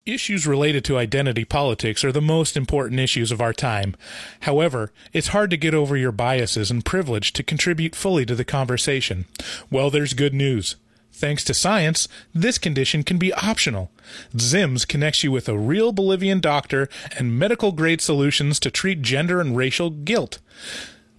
Issues related to identity politics are the most important issues of our time. However, it's hard to get over your biases and privilege to contribute fully to the conversation. Well, there's good news. Thanks to science, this condition can be optional. ZIMS connects you with a real Bolivian doctor and medical-grade solutions to treat gender and racial guilt.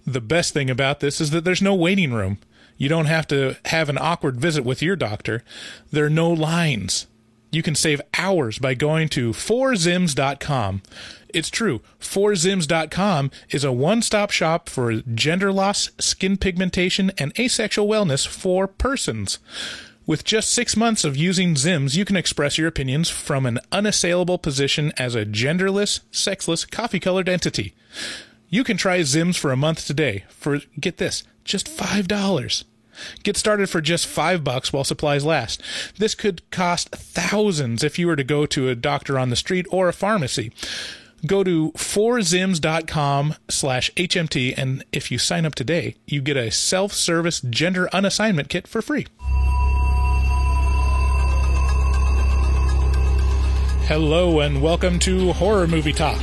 The best thing about this is that there's no waiting room. You don't have to have an awkward visit with your doctor. There are no lines. You can save hours by going to 4zims.com. It's true, 4zims.com is a one-stop shop for gender loss, skin pigmentation, and asexual wellness for persons. With just 6 months of using ZIMS, you can express your opinions from an unassailable position as a genderless, sexless, coffee-colored entity. You can try ZIMS for a month today for, get this, just $5. Get started for just $5 while supplies last. This could cost thousands if you were to go to a doctor on the street or a pharmacy. Go to 4zims.com/HMT, and if you sign up today, you get a self-service gender unassignment kit for free. Hello and welcome to Horror Movie Talk,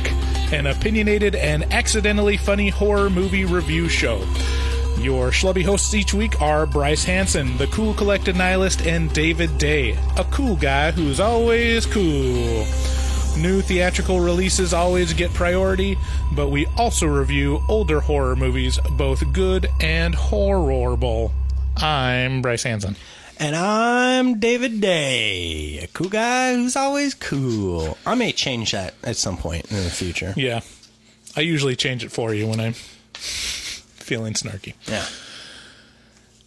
an opinionated and accidentally funny horror movie review show. Your schlubby hosts each week are Bryce Hanson, the cool collected nihilist, and David Day, a cool guy who's always cool. New theatrical releases always get priority, but we also review older horror movies, both good and horrible. I'm Bryce Hanson. And I'm David Day, a cool guy who's always cool. I may change that at some point in the future. Yeah. I usually change it for you when I'm feeling snarky. Yeah.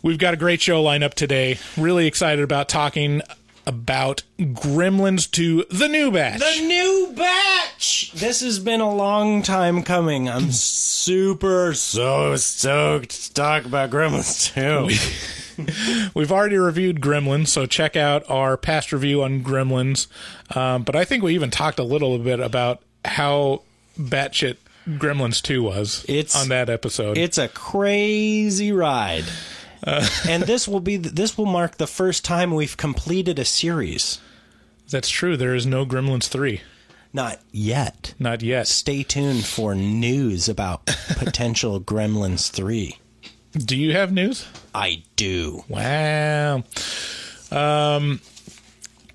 We've got a great show lined up today. Really excited about talking about Gremlins 2, The New Batch. The New Batch! This has been a long time coming. I'm so stoked to talk about Gremlins 2. We've already reviewed Gremlins, so check out our past review on Gremlins. But I think we even talked a little bit about how batshit Gremlins 2 was on that episode. It's a crazy ride. And this will mark the first time we've completed a series. That's true. There is no Gremlins 3. Not yet. Not yet. Stay tuned for news about potential Gremlins 3. Do you have news? I do. Wow.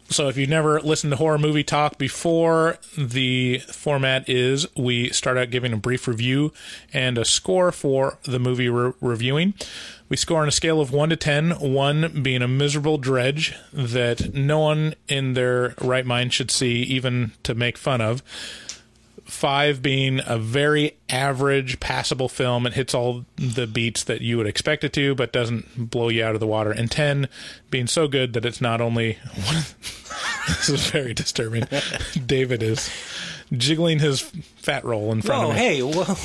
So if you've never listened to Horror Movie Talk before, the format is we start out giving a brief review and a score for the movie we're reviewing. We score on a scale of 1 to 10, 1 being a miserable dredge that no one in their right mind should see, even to make fun of. 5 being a very average, passable film. It hits all the beats that you would expect it to, but doesn't blow you out of the water. And 10 being so good that it's not only... This is very disturbing. David is jiggling his fat roll in front of me. Hey, well,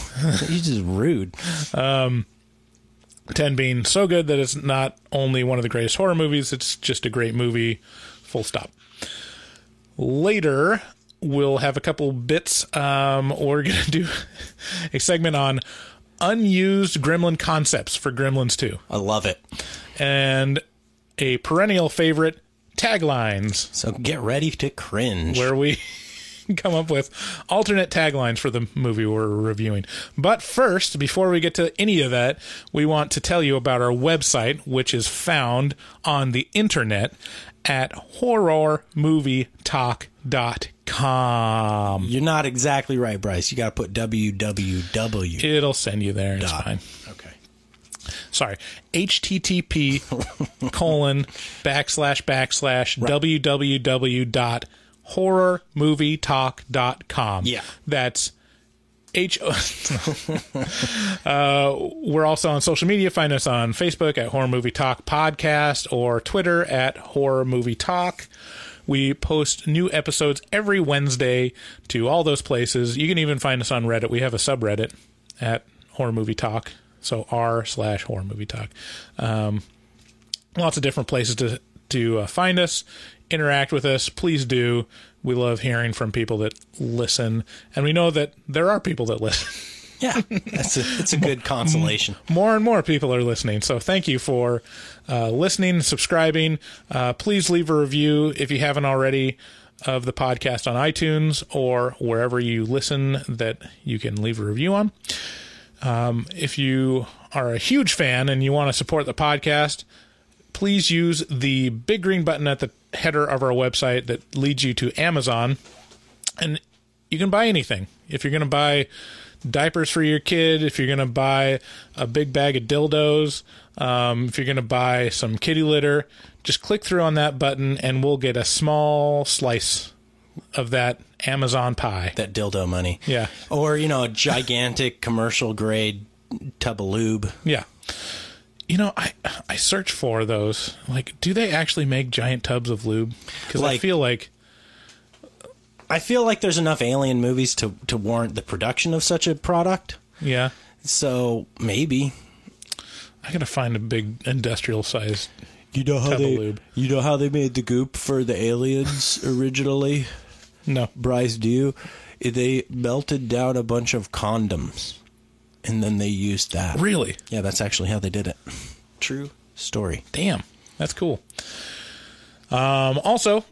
you're just rude. 10 being so good that it's not only one of the greatest horror movies, it's just a great movie, full stop. Later, we'll have a couple bits. We're going to do a segment on unused Gremlin concepts for Gremlins 2. I love it. And a perennial favorite, taglines. So get ready to cringe. Where we come up with alternate taglines for the movie we're reviewing. But first, before we get to any of that, we want to tell you about our website, which is found on the internet at horrormovietalk.com. You're not exactly right, Bryce. You got to put www. It'll send you there. It's fine. Okay. Sorry. http://www.horrormovietalk.com. Yeah. That's we're also on social media. Find us on Facebook at Horror Movie Talk Podcast or Twitter at Horror Movie Talk. We post new episodes every Wednesday to all those places. You can even find us on Reddit. We have a subreddit at Horror Movie Talk. So r/Horror Movie Talk. Lots of different places to find us, interact with us. Please do. We love hearing from people that listen, and we know that there are people that listen. Yeah, it's a good consolation. More and more people are listening, so thank you for listening, subscribing. Please leave a review if you haven't already. of the podcast on iTunes or wherever you listen that you can leave a review on. If you are a huge fan and you want to support the podcast, please use the big green button at the header of our website that leads you to Amazon, and you can buy anything. If you're going to buy diapers for your kid, if you're going to buy a big bag of dildos, if you're going to buy some kitty litter, just click through on that button and we'll get a small slice of that Amazon pie. That dildo money. Yeah. Or, a gigantic commercial grade tub of lube. Yeah. I search for those. Like, do they actually make giant tubs of lube? Because I feel like there's enough alien movies to warrant the production of such a product. Yeah. So maybe. I gotta find a big industrial sized tub of lube. You know how they made the goop for the aliens originally? No. Bryce, do you? They melted down a bunch of condoms, and then they used that. Really? Yeah, that's actually how they did it. True story. Damn, that's cool. Also,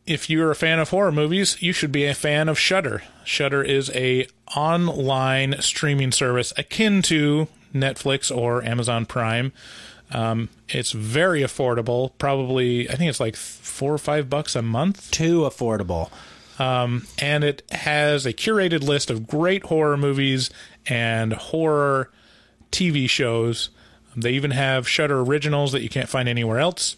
if you're a fan of horror movies, you should be a fan of Shudder. Shudder is a online streaming service akin to Netflix or Amazon Prime. It's very affordable. Probably, I think it's like $4 or $5 a month. Too affordable. And it has a curated list of great horror movies and horror TV shows. They even have Shudder originals that you can't find anywhere else.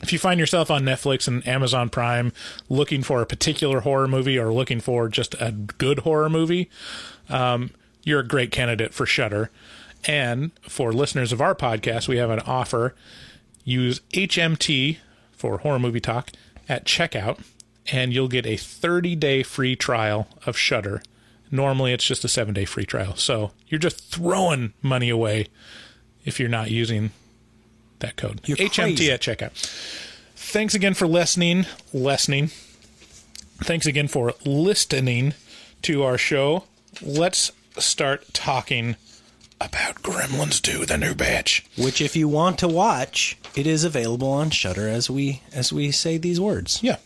If you find yourself on Netflix and Amazon Prime looking for a particular horror movie or looking for just a good horror movie, you're a great candidate for Shudder. And for listeners of our podcast, we have an offer. Use HMT for Horror Movie Talk at checkout, and you'll get a 30-day free trial of Shudder. Normally, it's just a 7-day free trial. So you're just throwing money away if you're not using that code. You're HMT crazy. at checkout. Thanks again for listening. Thanks again for listening to our show. Let's start talking about Gremlins 2, the new batch. Which, if you want to watch, it is available on Shudder as we say these words. Yeah.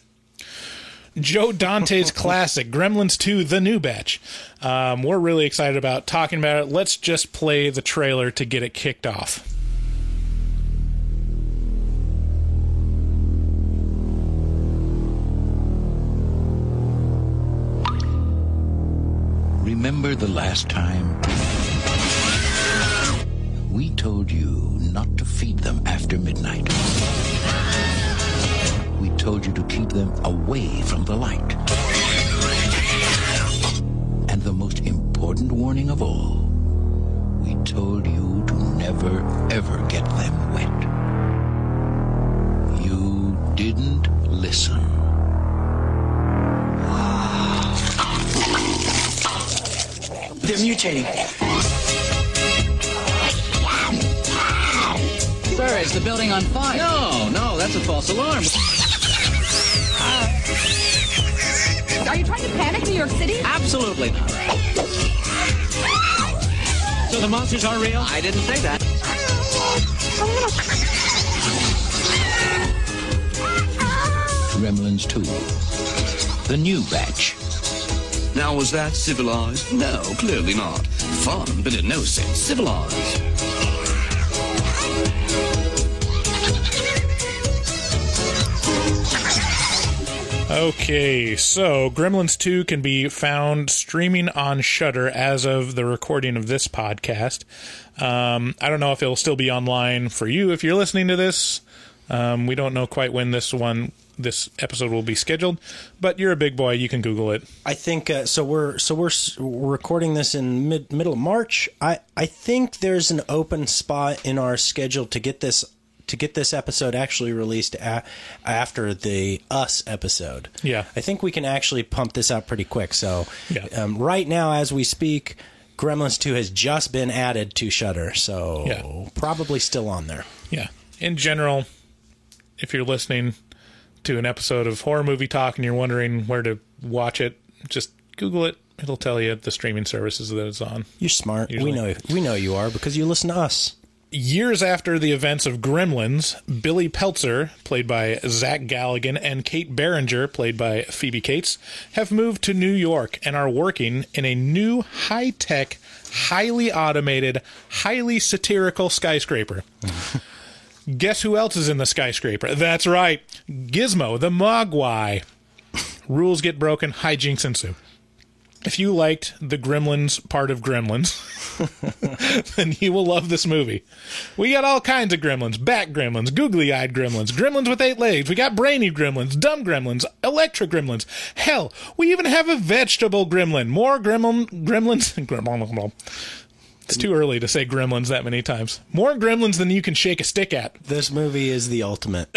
Joe Dante's classic, Gremlins 2, the new batch. We're really excited about talking about it. Let's just play the trailer to get it kicked off. Remember the last time we told you not to feed them after midnight? We told you to keep them away from the light. And the most important warning of all, we told you to never, ever get them wet. You didn't listen. They're mutating. Sir, is the building on fire? No, that's a false alarm. Are you trying to panic New York City? Absolutely not. So the monsters are real? I didn't say that. Gremlins 2, the new batch. Now, was that civilized? No, clearly not. Fun, but in no sense civilized. Okay, so Gremlins 2 can be found streaming on Shudder as of the recording of this podcast. I don't know if it'll still be online for you if you're listening to this. We don't know quite when this episode will be scheduled, but you're a big boy. You can Google it. I think so. We're recording this in middle of March. I think there's an open spot in our schedule to get this episode actually released after the Us episode. Yeah, I think we can actually pump this out pretty quick. So right now, as we speak, Gremlins 2 has just been added to Shudder, so probably still on there. Yeah. In general, if you're listening to an episode of Horror Movie Talk and you're wondering where to watch it, just Google it. It'll tell you the streaming services that it's on. You're smart. Usually. We know you are because you listen to us. Years after the events of Gremlins, Billy Peltzer, played by Zach Galligan, and Kate Berenger, played by Phoebe Cates, have moved to New York and are working in a new high-tech, highly automated, highly satirical skyscraper. Guess who else is in the skyscraper? That's right, Gizmo the Mogwai. Rules get broken, hijinks ensue. If you liked the Gremlins part of Gremlins, then you will love this movie. We got all kinds of gremlins. Bat gremlins, googly-eyed gremlins, gremlins with 8 legs. We got brainy gremlins, dumb gremlins, electric gremlins. Hell, we even have a vegetable gremlin. More gremlins. It's too early to say gremlins that many times. More gremlins than you can shake a stick at. This movie is the ultimate.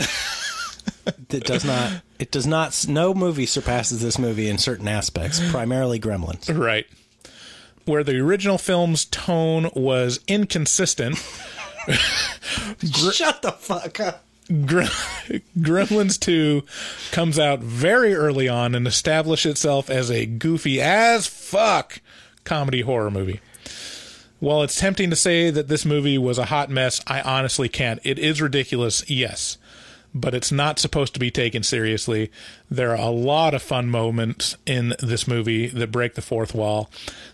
No movie surpasses this movie in certain aspects, primarily Gremlins. Right. Where the original film's tone was inconsistent. Shut the fuck up. Gremlins 2 comes out very early on and establishes itself as a goofy as fuck comedy horror movie. While it's tempting to say that this movie was a hot mess, I honestly can't. It is ridiculous, yes. But it's not supposed to be taken seriously. There are a lot of fun moments in this movie that break the fourth wall.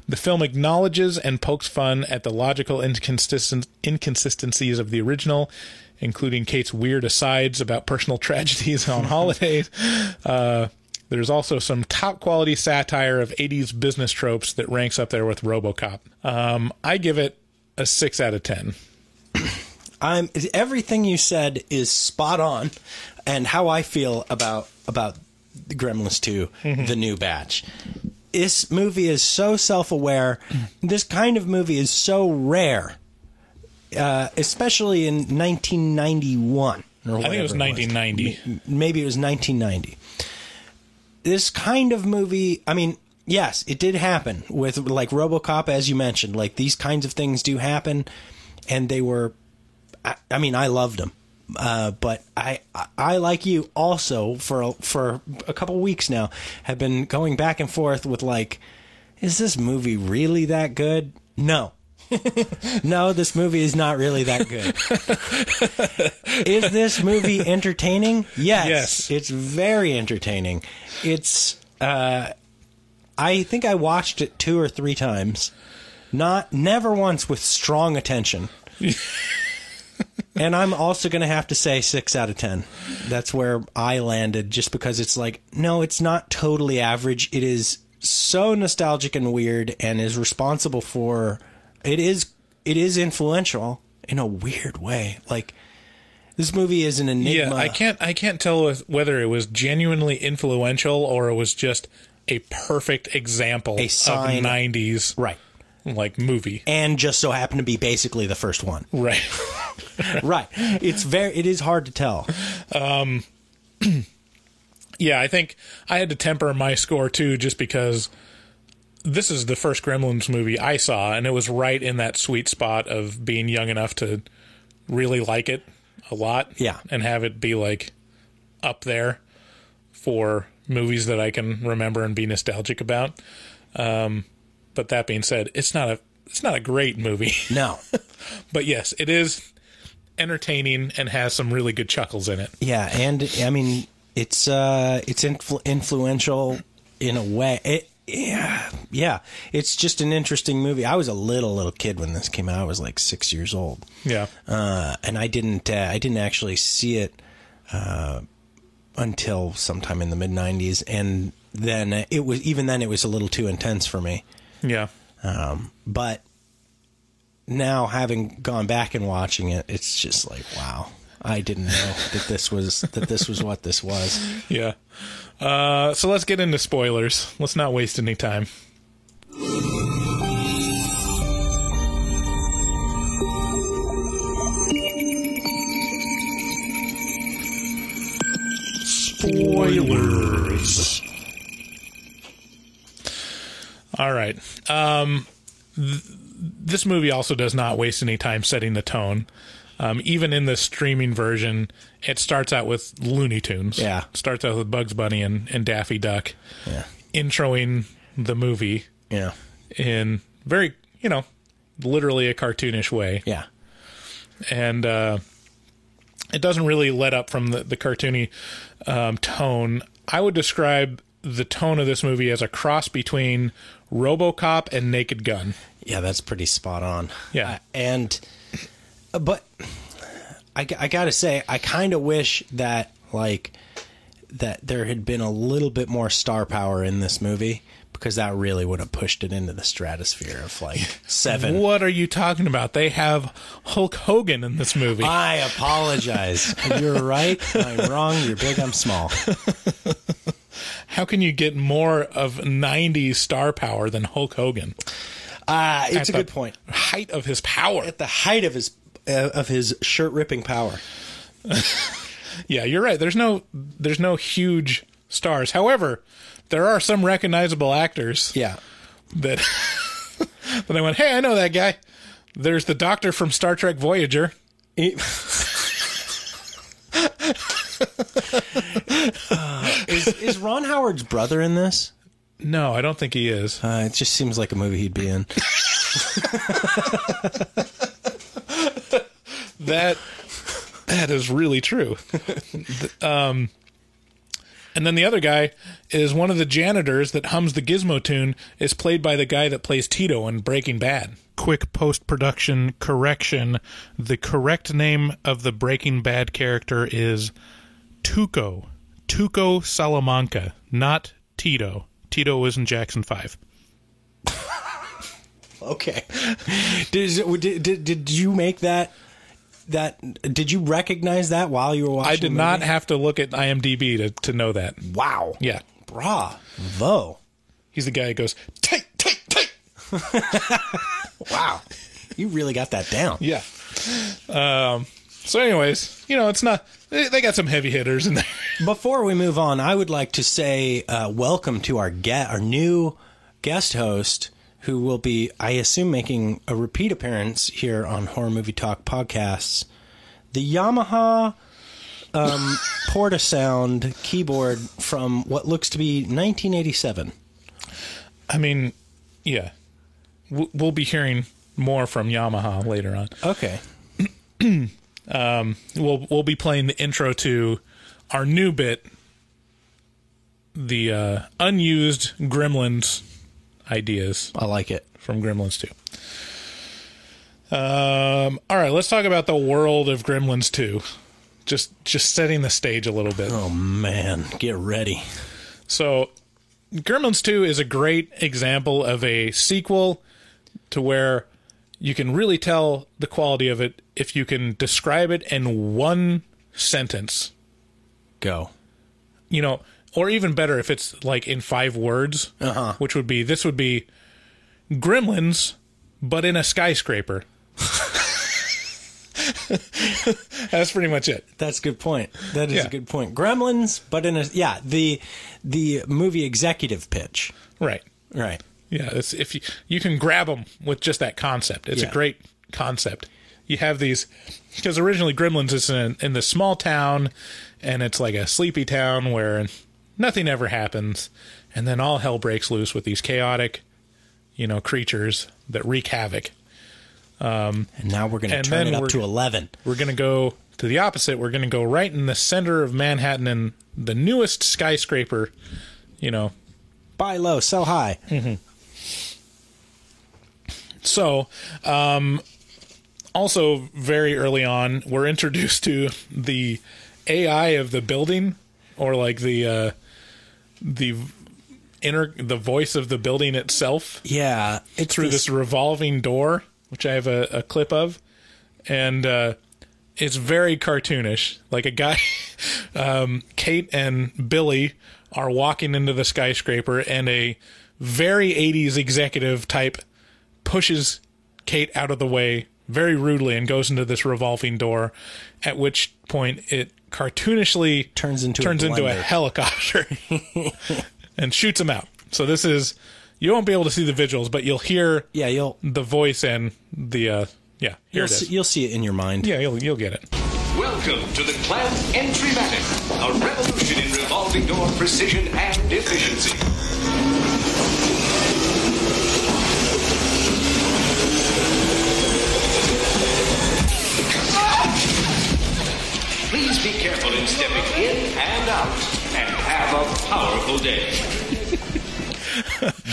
The film acknowledges and pokes fun at the logical inconsistencies of the original, including Kate's weird asides about personal tragedies on holidays. There's also some top-quality satire of 80s business tropes that ranks up there with RoboCop. I give it a 6 out of 10. Everything you said is spot on, and how I feel about Gremlins 2, the new batch. This movie is so self-aware. This kind of movie is so rare, especially in 1991. Or I think it was 1990. Maybe it was 1990. This kind of movie, I mean, yes, it did happen with, like, RoboCop, as you mentioned. Like, these kinds of things do happen, and they were... I mean, I loved them, but I like you also for a couple weeks now have been going back and forth with, like, is this movie really that good? No. No, this movie is not really that good. Is this movie entertaining? Yes. It's very entertaining. It's I think I watched it 2 or 3 times. Never once with strong attention. And I'm also going to have to say 6 out of 10. That's where I landed, just because it's like, no, it's not totally average. It is so nostalgic and weird, and is responsible for... It is influential in a weird way. Like, this movie is an enigma. Yeah, I can't tell whether it was genuinely influential or it was just a perfect example of 90s. Right. Like, movie, and just so happened to be basically the first one. Right. Right. It is hard to tell. Yeah, I think I had to temper my score too, just because this is the first Gremlins movie I saw, and it was right in that sweet spot of being young enough to really like it a lot. Yeah. And have it be, like, up there for movies that I can remember and be nostalgic about. But that being said, it's not a great movie. No. But yes, it is entertaining and has some really good chuckles in it. Yeah, and I mean, it's influential in a way. Yeah, it's just an interesting movie. I was a little kid when this came out. I was like 6 years old. Yeah. And I didn't actually see it until sometime in the mid '90s, and then it was a little too intense for me. Yeah. But now, having gone back and watching it, it's just like, wow, I didn't know that this was what this was. Yeah. So let's get into spoilers. Let's not waste any time. Spoilers. All right. This movie also does not waste any time setting the tone. Even in the streaming version, it starts out with Looney Tunes. Yeah. Starts out with Bugs Bunny and Daffy Duck. Yeah. Introing the movie. Yeah. In very, literally a cartoonish way. Yeah. and it doesn't really let up from the cartoony tone. I would describe the tone of this movie as a cross between RoboCop and Naked Gun. Yeah, that's pretty spot on. Yeah. But I gotta say, I kind of wish that there had been a little bit more star power in this movie, because that really would have pushed it into the stratosphere of like 7. What are you talking about? They have Hulk Hogan in this movie. I apologize. You're right. I'm wrong. You're big. I'm small. How can you get more of 90s star power than Hulk Hogan? It's a good point. Height of his power. At the height of his shirt ripping power. Yeah, you're right. There's no huge stars. However, there are some recognizable actors. Yeah. That that I went, hey, I know that guy. There's the Doctor from Star Trek Voyager. Is Ron Howard's brother in this? No, I don't think he is. It just seems like a movie he'd be in. That is really true. And then the other guy is one of the janitors that hums the Gizmo tune, is played by the guy that plays Tito in Breaking Bad. Quick post-production correction. The correct name of the Breaking Bad character is Tuco. Tuco Salamanca, not Tito. Tito was in Jackson 5. Okay. Did you make that? Did you recognize that while you were watching? I did not have to look at IMDb to know that. Wow. Yeah. Bravo. He's the guy who goes, tight, tight, tight. Wow. You really got that down. Yeah. So anyways, it's not, they got some heavy hitters in there. Before we move on, I would like to say welcome to our new guest host, who will be, I assume, making a repeat appearance here on Horror Movie Talk podcasts. The Yamaha Portasound keyboard from what looks to be 1987. I mean, yeah. We'll be hearing more from Yamaha later on. Okay. We'll be playing the intro to our new bit, the unused Gremlins ideas. I like it. From Gremlins 2. All right, let's talk about the world of Gremlins 2. Just setting the stage a little bit. Oh, man. Get ready. So, Gremlins 2 is a great example of a sequel to where you can really tell the quality of it if you can describe it in one sentence. Go. Or even better if it's like in 5 words, which would be, this would be Gremlins, but in a skyscraper. That's pretty much it. That's a good point. That is a good point. Gremlins, but in the movie executive pitch. Right. Right. Yeah, it's, if you can grab them with just that concept. It's a great concept. You have these, because originally Gremlins is in this small town, and it's like a sleepy town where nothing ever happens, and then all hell breaks loose with these chaotic, creatures that wreak havoc. And now we're going to turn it up to 11. We're going to go to the opposite. We're going to go right in the center of Manhattan in the newest skyscraper, Buy low, sell high. Mm-hmm. So, also very early on, we're introduced to the AI of the building, or like the voice of the building itself. Yeah, it's through this revolving door, which I have a clip of, and it's very cartoonish. Like a guy, Kate and Billy are walking into the skyscraper, and a very 80s executive type pushes Kate out of the way very rudely and goes into this revolving door, at which point it cartoonishly turns into a helicopter and shoots him out. So this is, you won't be able to see the visuals, but you'll hear the voice and the here it is. You'll see it in your mind. Yeah, you'll get it. Welcome to the Clamp Entrymatic, a revolution in revolving door precision and efficiency. powerful day.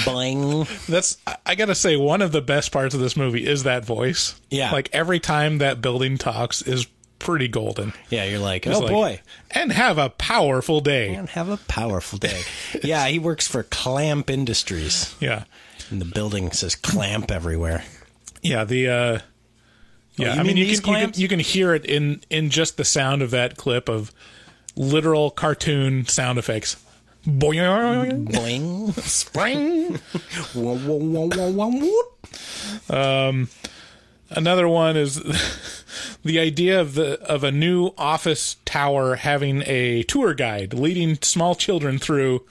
Boing. I gotta say, one of the best parts of this movie is that voice. Yeah. Like, every time that building talks is pretty golden. Yeah, you're like, It's oh like, boy. and have a powerful day. And have a powerful day. Yeah, he works for Clamp Industries. Yeah. And the building says Clamp everywhere. Yeah, yeah, you I mean mean, these clamps? you can hear it in just the sound of that clip of literal cartoon sound effects. Boing, Boing. spring. Whoa, whoa, whoa, whoa, whoa. Another one is the idea of a new office tower having a tour guide leading small children through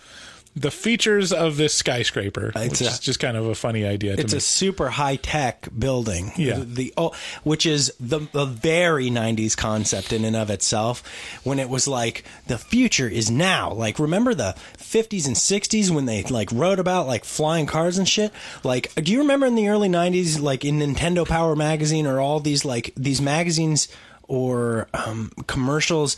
the features of this skyscraper, which is just kind of a funny idea to It's me. a super high-tech building. Yeah. Which is the very 90s concept in and of itself, when it was like, the future is now. Like, remember the 50s and 60s when they, like, wrote about, like, flying cars and shit? Like, do you remember in the early 90s, like, in Nintendo Power Magazine or all these, like, these magazines or commercials,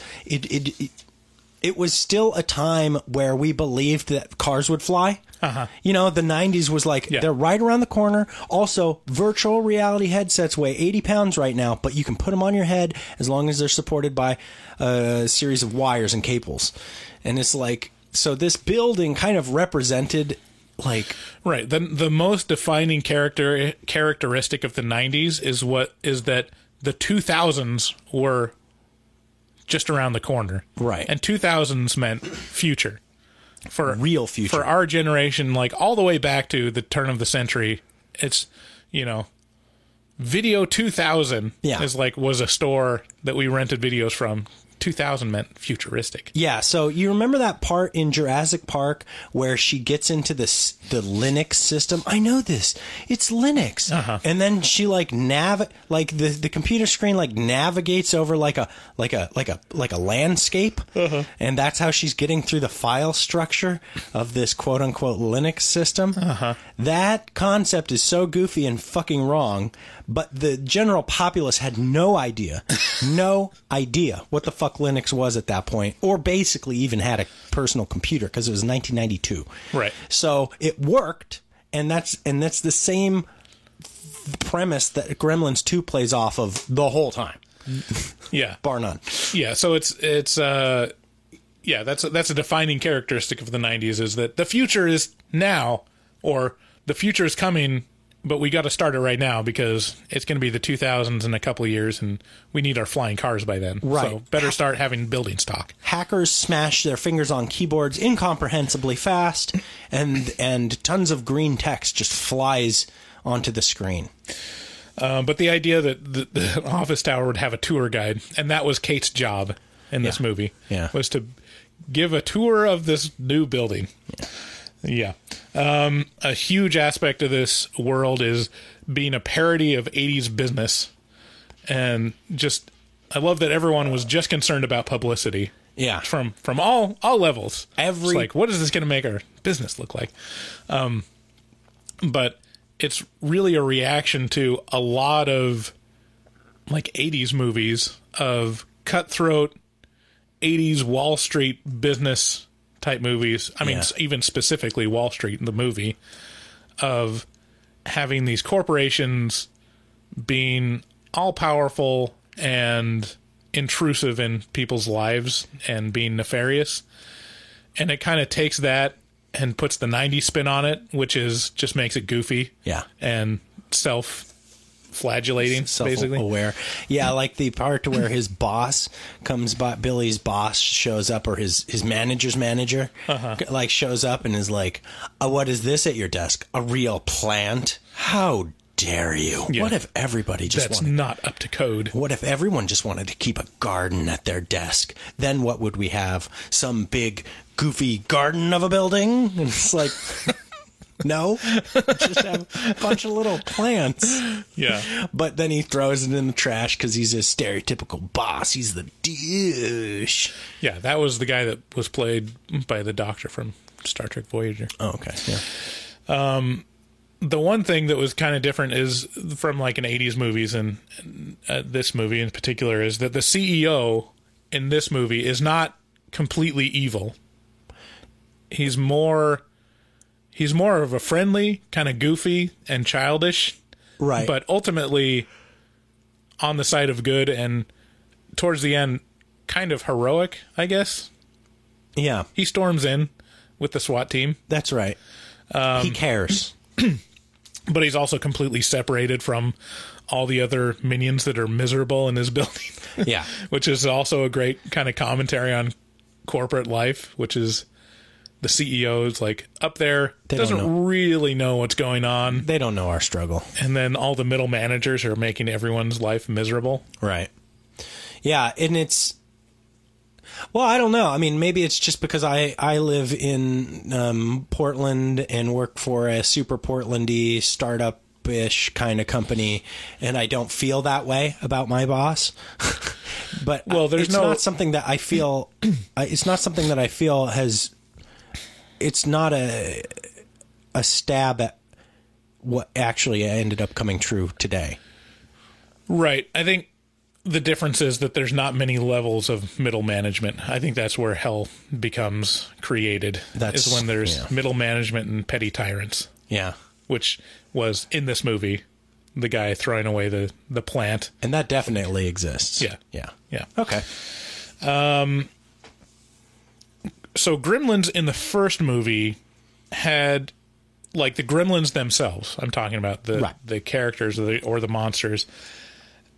it was still a time where we believed that cars would fly. Uh-huh. You know, the 90s was like, they're right around the corner. Also, virtual reality headsets weigh 80 pounds right now, but you can put them on your head as long as they're supported by a series of wires and cables. And it's like, so this building kind of represented, like... Right. The most defining characteristic of the 90s is that the 2000s were just around the corner. Right. And 2000s meant future. For real future. For our generation, like all the way back to the turn of the century, it's, Video 2000 was a store that we rented videos from. 2000 meant futuristic. Yeah, so you remember that part in Jurassic Park where she gets into the Linux system? I know this. It's Linux. Uh-huh. And then she the computer screen navigates over like a landscape. Uh-huh. And that's how she's getting through the file structure of this quote unquote Linux system. Uh-huh. That concept is so goofy and fucking wrong, but the general populace had no idea what the fuck Linux was at that point, or basically even had a personal computer, because it was 1992. Right. So it worked, and that's the same premise that Gremlins 2 plays off of the whole time. Yeah. Bar none. Yeah, so that's a defining characteristic of the 90s, is that the future is now, or the future is coming, but we got to start it right now because it's going to be the 2000s in a couple of years, and we need our flying cars by then. Right. So better start having building stock. Hackers smash their fingers on keyboards incomprehensibly fast, and tons of green text just flies onto the screen. But the idea that the office tower would have a tour guide, and that was Kate's job in this movie, was to give a tour of this new building. Yeah. A huge aspect of this world is being a parody of 80s business. And I love that everyone was just concerned about publicity. Yeah. From all levels. It's like, what is this going to make our business look like? But it's really a reaction to a lot of 80s movies of cutthroat 80s Wall Street business type movies. I mean, even specifically Wall Street in the movie, of having these corporations being all powerful and intrusive in people's lives and being nefarious. And it kind of takes that and puts the 90s spin on it, which just makes it goofy. Yeah. And self-flagellating, basically. Self-aware. Yeah, like the part where his boss comes by, Billy's boss shows up, or his manager's manager, shows up and is like, what is this at your desk? A real plant? How dare you? Yeah. What if everybody just That's wanted... not up to code. What if everyone just wanted to keep a garden at their desk? Then what would we have? Some big, goofy garden of a building? And it's like... No, just have a bunch of little plants. Yeah. But then he throws it in the trash because he's a stereotypical boss. He's the douche. Yeah, that was the guy that was played by the Doctor from Star Trek Voyager. Oh, okay. Yeah. The one thing that was kind of different is from an 80s movies, and this movie in particular, is that the CEO in this movie is not completely evil. he's more of a friendly, kind of goofy and childish, Right. but ultimately on the side of good, and towards the end kind of heroic, I guess. Yeah, He storms in with the SWAT team, that's right. He cares. but he's also completely separated from all the other minions that are miserable in his building. Yeah. Which is also a great kind of commentary on corporate life, which is the CEO's like up there, They don't doesn't really know what's going on. They don't know our struggle. And then all the middle managers are making everyone's life miserable. Right. Yeah, and it's... Well, I don't know. I mean, maybe it's just because I live in Portland and work for a super Portlandy startup-ish kind of company, and I don't feel that way about my boss. But there's not something that I feel... it's not something that I feel has... It's not a stab at what actually ended up coming true today. Right. I think the difference is that there's not many levels of middle management. I think that's where hell becomes created. Is when there's middle management and petty tyrants. Yeah. Which was in this movie, the guy throwing away the plant. And that definitely exists. Yeah. Yeah. Yeah. Okay. So Gremlins in the first movie had, like, the Gremlins themselves, I'm talking about the characters or the monsters,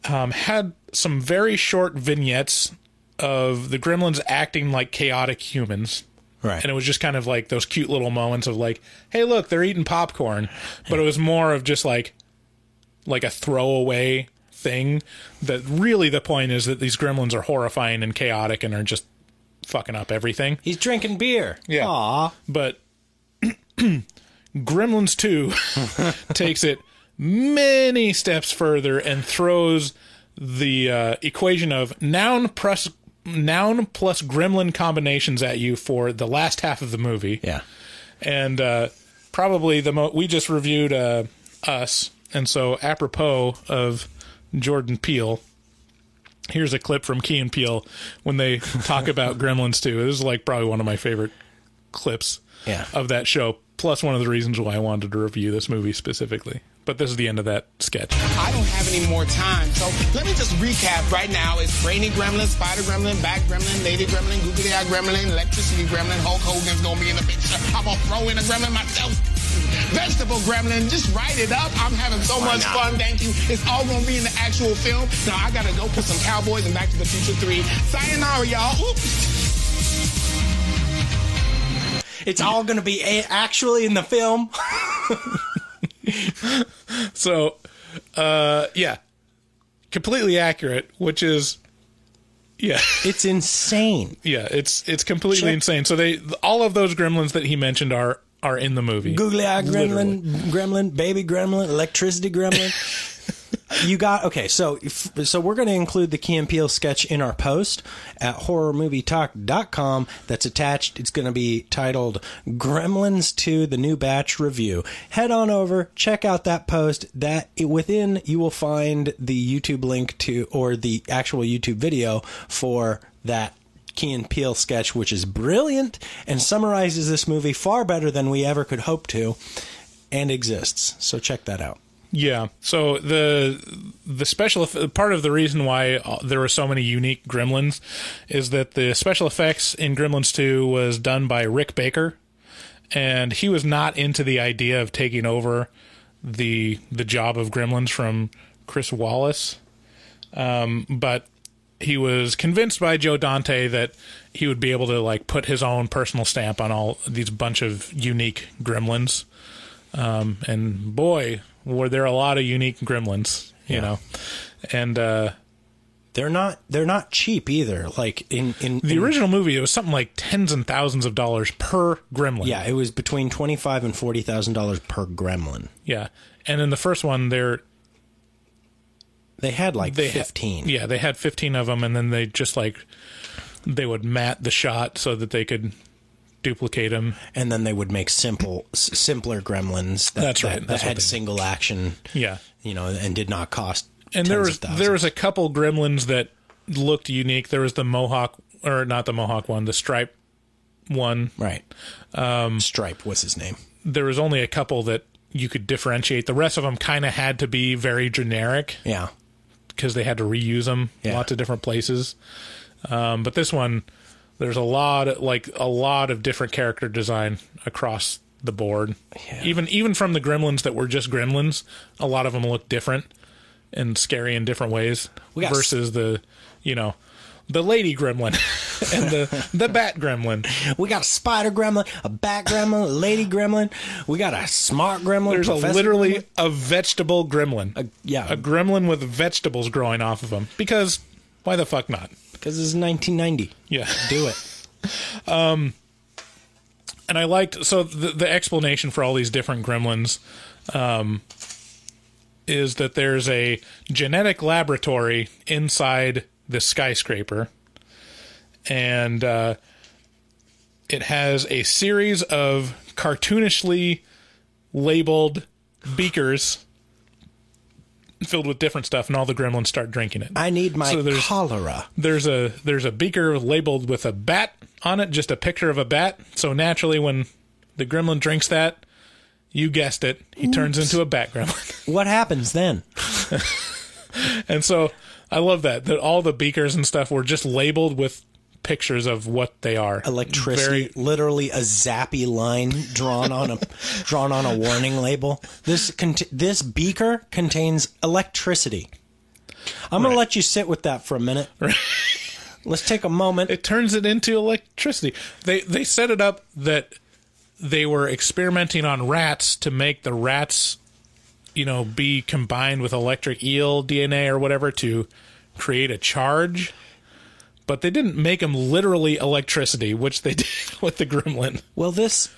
had some very short vignettes of the Gremlins acting like chaotic humans. Right. And it was just kind of like those cute little moments of like, hey, look, they're eating popcorn. But it was more of just like a throwaway thing, that really the point is that these Gremlins are horrifying and chaotic and are just fucking up everything. He's drinking beer. Yeah. Aw. But Gremlins 2 takes it many steps further and throws the equation of noun plus gremlin combinations at you for the last half of the movie. Yeah. And probably we just reviewed Us, and so apropos of Jordan Peele, here's a clip from Key and Peele when they talk about Gremlins 2. This is like probably one of my favorite clips of that show, plus one of the reasons why I wanted to review this movie specifically. But this is the end of that sketch. I don't have any more time, so let me just recap right now. It's Brainy Gremlin, Spider Gremlin, Bat Gremlin, Lady Gremlin, Googly Eye Gremlin, Electricity Gremlin, Hulk Hogan's gonna be in the picture. I'm gonna throw in a Gremlin myself. Vegetable Gremlin, just write it up. I'm having so much fun, thank you. It's all gonna be in the actual film. Now I gotta go put some Cowboys and Back to the Future 3. Sayonara, y'all. Oops. It's all going to be actually in the film. So, yeah, completely accurate, which is, yeah, it's insane. Yeah, it's completely insane. So all of those Gremlins that he mentioned are in the movie. Googly Eye Gremlin, Baby Gremlin, Electricity Gremlin. You got, okay, so we're going to include the Key and Peele sketch in our post at horrormovietalk.com that's attached. It's going to be titled Gremlins 2, the New Batch Review. Head on over, check out that post. Within you will find the YouTube link to, or the actual YouTube video for that Key and Peele sketch, which is brilliant and summarizes this movie far better than we ever could hope to, and exists. So check that out. Yeah. So the special part of the reason why there were so many unique Gremlins is that the special effects in Gremlins 2 was done by Rick Baker, and he was not into the idea of taking over the job of Gremlins from Chris Wallace. But he was convinced by Joe Dante that he would be able to like put his own personal stamp on all these bunch of unique Gremlins. And boy, were there a lot of unique Gremlins, you know, and they're not cheap either. Like in the original movie, it was something like tens and thousands of dollars per Gremlin. Yeah, it was between $25,000 and $40,000 per Gremlin. Yeah, and in the first one, they had like 15. Yeah, they had 15 of them, and then they just they would mat the shot so that they could duplicate them, and then they would make simpler Gremlins that had single action, and did not cost. And there was a couple Gremlins that looked unique. There was the Mohawk, or not the Mohawk one, the Stripe one. Right. Stripe was his name. There was only a couple that you could differentiate. The rest of them kind of had to be very generic. Yeah. Because they had to reuse them lots of different places. But this one, there's a lot of different character design across the board. Yeah. Even from the gremlins that were just gremlins, a lot of them look different and scary in different ways versus the lady gremlin and the bat gremlin. We got a spider gremlin, a bat gremlin, a lady gremlin. We got a smart gremlin. There's literally a vegetable gremlin. A gremlin with vegetables growing off of them. Because why the fuck not? Because it's 1990. Yeah. Do it. And I liked, so the explanation for all these different gremlins is that there's a genetic laboratory inside this skyscraper, and it has a series of cartoonishly labeled beakers filled with different stuff, and all the gremlins start drinking it. I need my cholera. There's a beaker labeled with a bat on it, just a picture of a bat. So naturally, when the gremlin drinks that, you guessed it, he turns into a bat gremlin. What happens then? And so I love that all the beakers and stuff were just labeled with pictures of what they are. Electricity, literally a zappy line drawn on a warning label. This beaker contains electricity. I'm going to let you sit with that for a minute. Right. Let's take a moment. It turns it into electricity. They set it up that they were experimenting on rats to make the rats, be combined with electric eel DNA or whatever to create a charge. But they didn't make them literally electricity, which they did with the gremlin. Well, this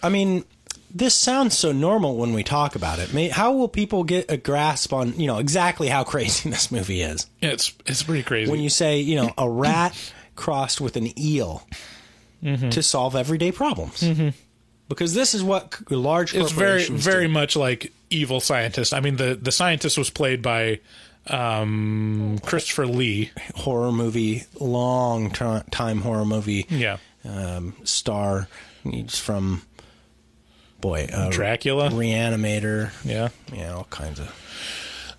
sounds so normal when we talk about it. How will people get a grasp on, exactly how crazy this movie is? It's pretty crazy. When you say, a rat crossed with an eel to solve everyday problems. Mm-hmm. Because this is what large corporations It's very much like evil scientists. I mean, the scientist was played by Christopher Lee. Horror movie, long time horror movie. Yeah. Star. He's from... Dracula, Reanimator, yeah, all kinds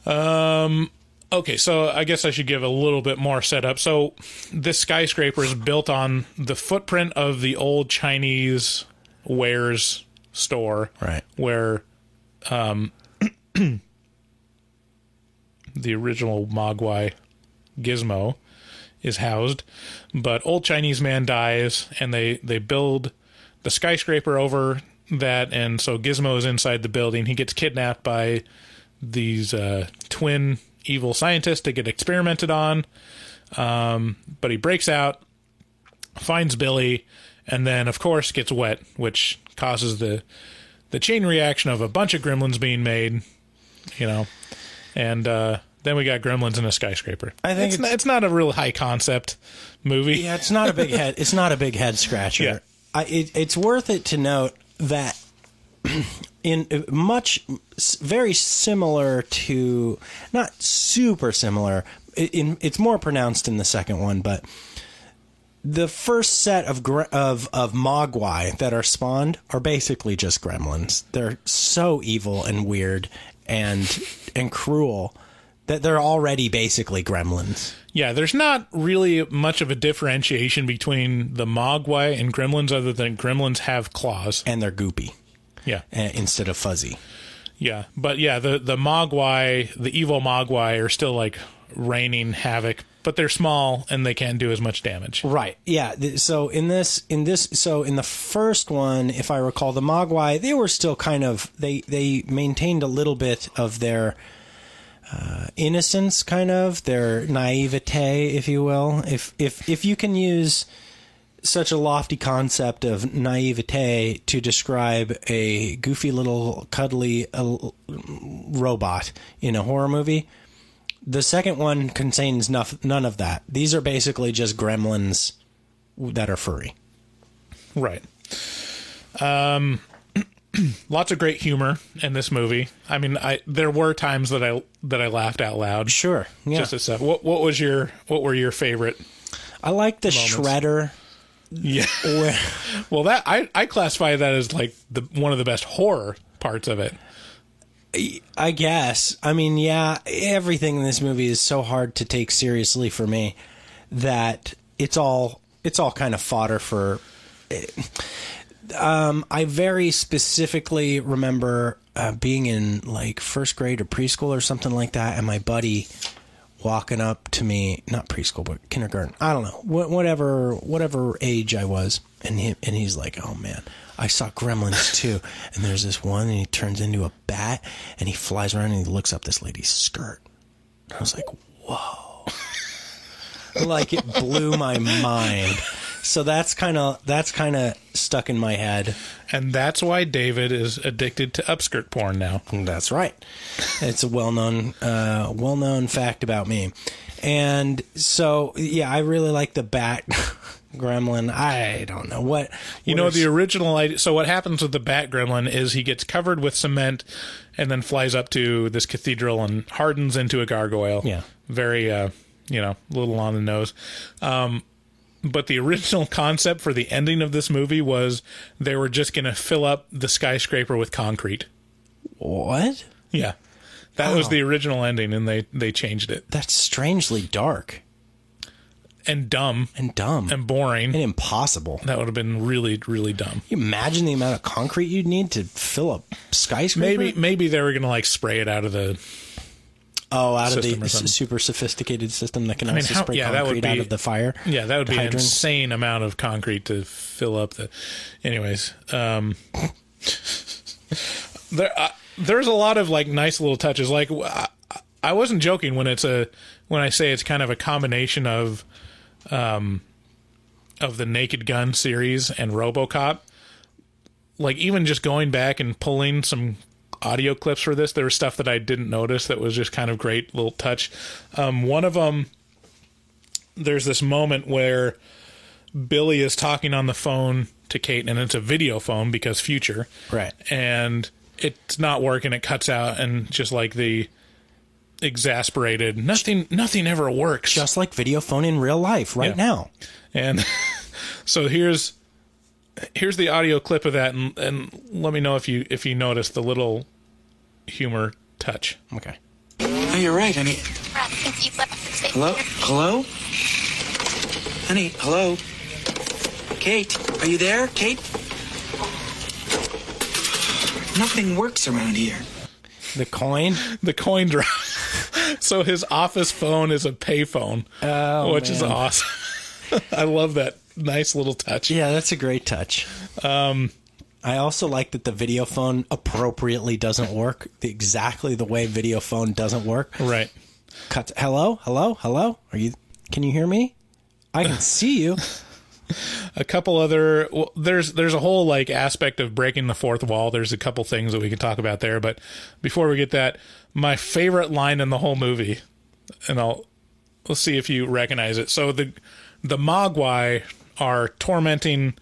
of. Okay, so I guess I should give a little bit more setup. So this skyscraper is built on the footprint of the old Chinese wares store, right? Where the original Mogwai Gizmo is housed, but old Chinese man dies, and they build the skyscraper over that, and so Gizmo is inside the building. He gets kidnapped by these twin evil scientists to get experimented on, but he breaks out, finds Billy, and then of course gets wet, which causes the chain reaction of a bunch of gremlins being made, and then we got gremlins in a skyscraper. I think it's not a real high concept movie. Yeah, it's not a big head. It's not a big head scratcher. Yeah. It's worth it to note that very similar to, not super similar, it's more pronounced in the second one, but the first set of Mogwai that are spawned are basically just gremlins. They're so evil and weird and cruel that they're already basically gremlins. Yeah, there's not really much of a differentiation between the Mogwai and gremlins, other than gremlins have claws. And they're goopy. Yeah. Instead of fuzzy. Yeah, but yeah, the Mogwai, the evil Mogwai, are still like raining havoc, but they're small and they can't do as much damage. Right. Yeah. So in the first one, if I recall, the Mogwai, they were still kind of, they maintained a little bit of their innocence, kind of their naivete, if you will. If you can use such a lofty concept of naivete to describe a goofy little cuddly robot in a horror movie, the second one contains none of that. These are basically just gremlins that are furry. Right. Lots of great humor in this movie. I mean, there were times that I laughed out loud. Sure. Yeah. Just as stuff. What were your favorite? I like the moments? Shredder. Yeah. Well, that I classify that as like one of the best horror parts of it. I guess. I mean, yeah, everything in this movie is so hard to take seriously for me that it's all kind of fodder for. I very specifically remember being in like first grade or preschool or something like that, and my buddy walking up to me, not preschool but kindergarten, I don't know, whatever age I was, and he's like, "Oh man, I saw Gremlins too." And there's this one, and he turns into a bat, and he flies around, and he looks up this lady's skirt. I was like, "Whoa!" Like it blew my mind. So that's kind of stuck in my head, and that's why David is addicted to upskirt porn now. That's right. It's a well-known fact about me. And so, yeah, I really like the bat gremlin. I don't know what the original idea. So what happens with the bat gremlin is he gets covered with cement and then flies up to this cathedral and hardens into a gargoyle. Yeah, very little on the nose. But the original concept for the ending of this movie was they were just going to fill up the skyscraper with concrete. What? Yeah. That was the original ending, and they changed it. That's strangely dark. And dumb. And boring. And impossible. That would have been really, really dumb. Can you imagine the amount of concrete you'd need to fill a skyscraper? Maybe they were going to like spray it out of the... out of the super sophisticated system that can also spray concrete out of the fire. Yeah, that would be hydrants. an insane amount of concrete to fill up the... Anyways. There's a lot of like nice little touches. Like I wasn't joking when I say it's kind of a combination of the Naked Gun series and RoboCop. Like even just going back and pulling some audio clips for this, there was stuff that I didn't notice that was just kind of great little touch. One of them, there's this moment where Billy is talking on the phone to Kate, and it's a video phone because future, right? And it's not working. It cuts out, and just like the exasperated, nothing ever works, just like video phone in real life right now. And so here's the audio clip of that, and let me know if you notice the little humor touch. Okay. Oh, you're right, honey. Hello? Honey, hello? Kate, are you there? Kate? Nothing works around here. The coin drop. So his office phone is a payphone, which is awesome. I love that nice little touch. Yeah, that's a great touch. I also like that the video phone appropriately doesn't work exactly the way video phone doesn't work. Right. Cut. Hello? Can you hear me? I can see you. A couple other... Well, there's a whole like aspect of breaking the fourth wall. There's a couple things that we can talk about there. But before we get that, my favorite line in the whole movie, and let's see if you recognize it. So the Mogwai are tormenting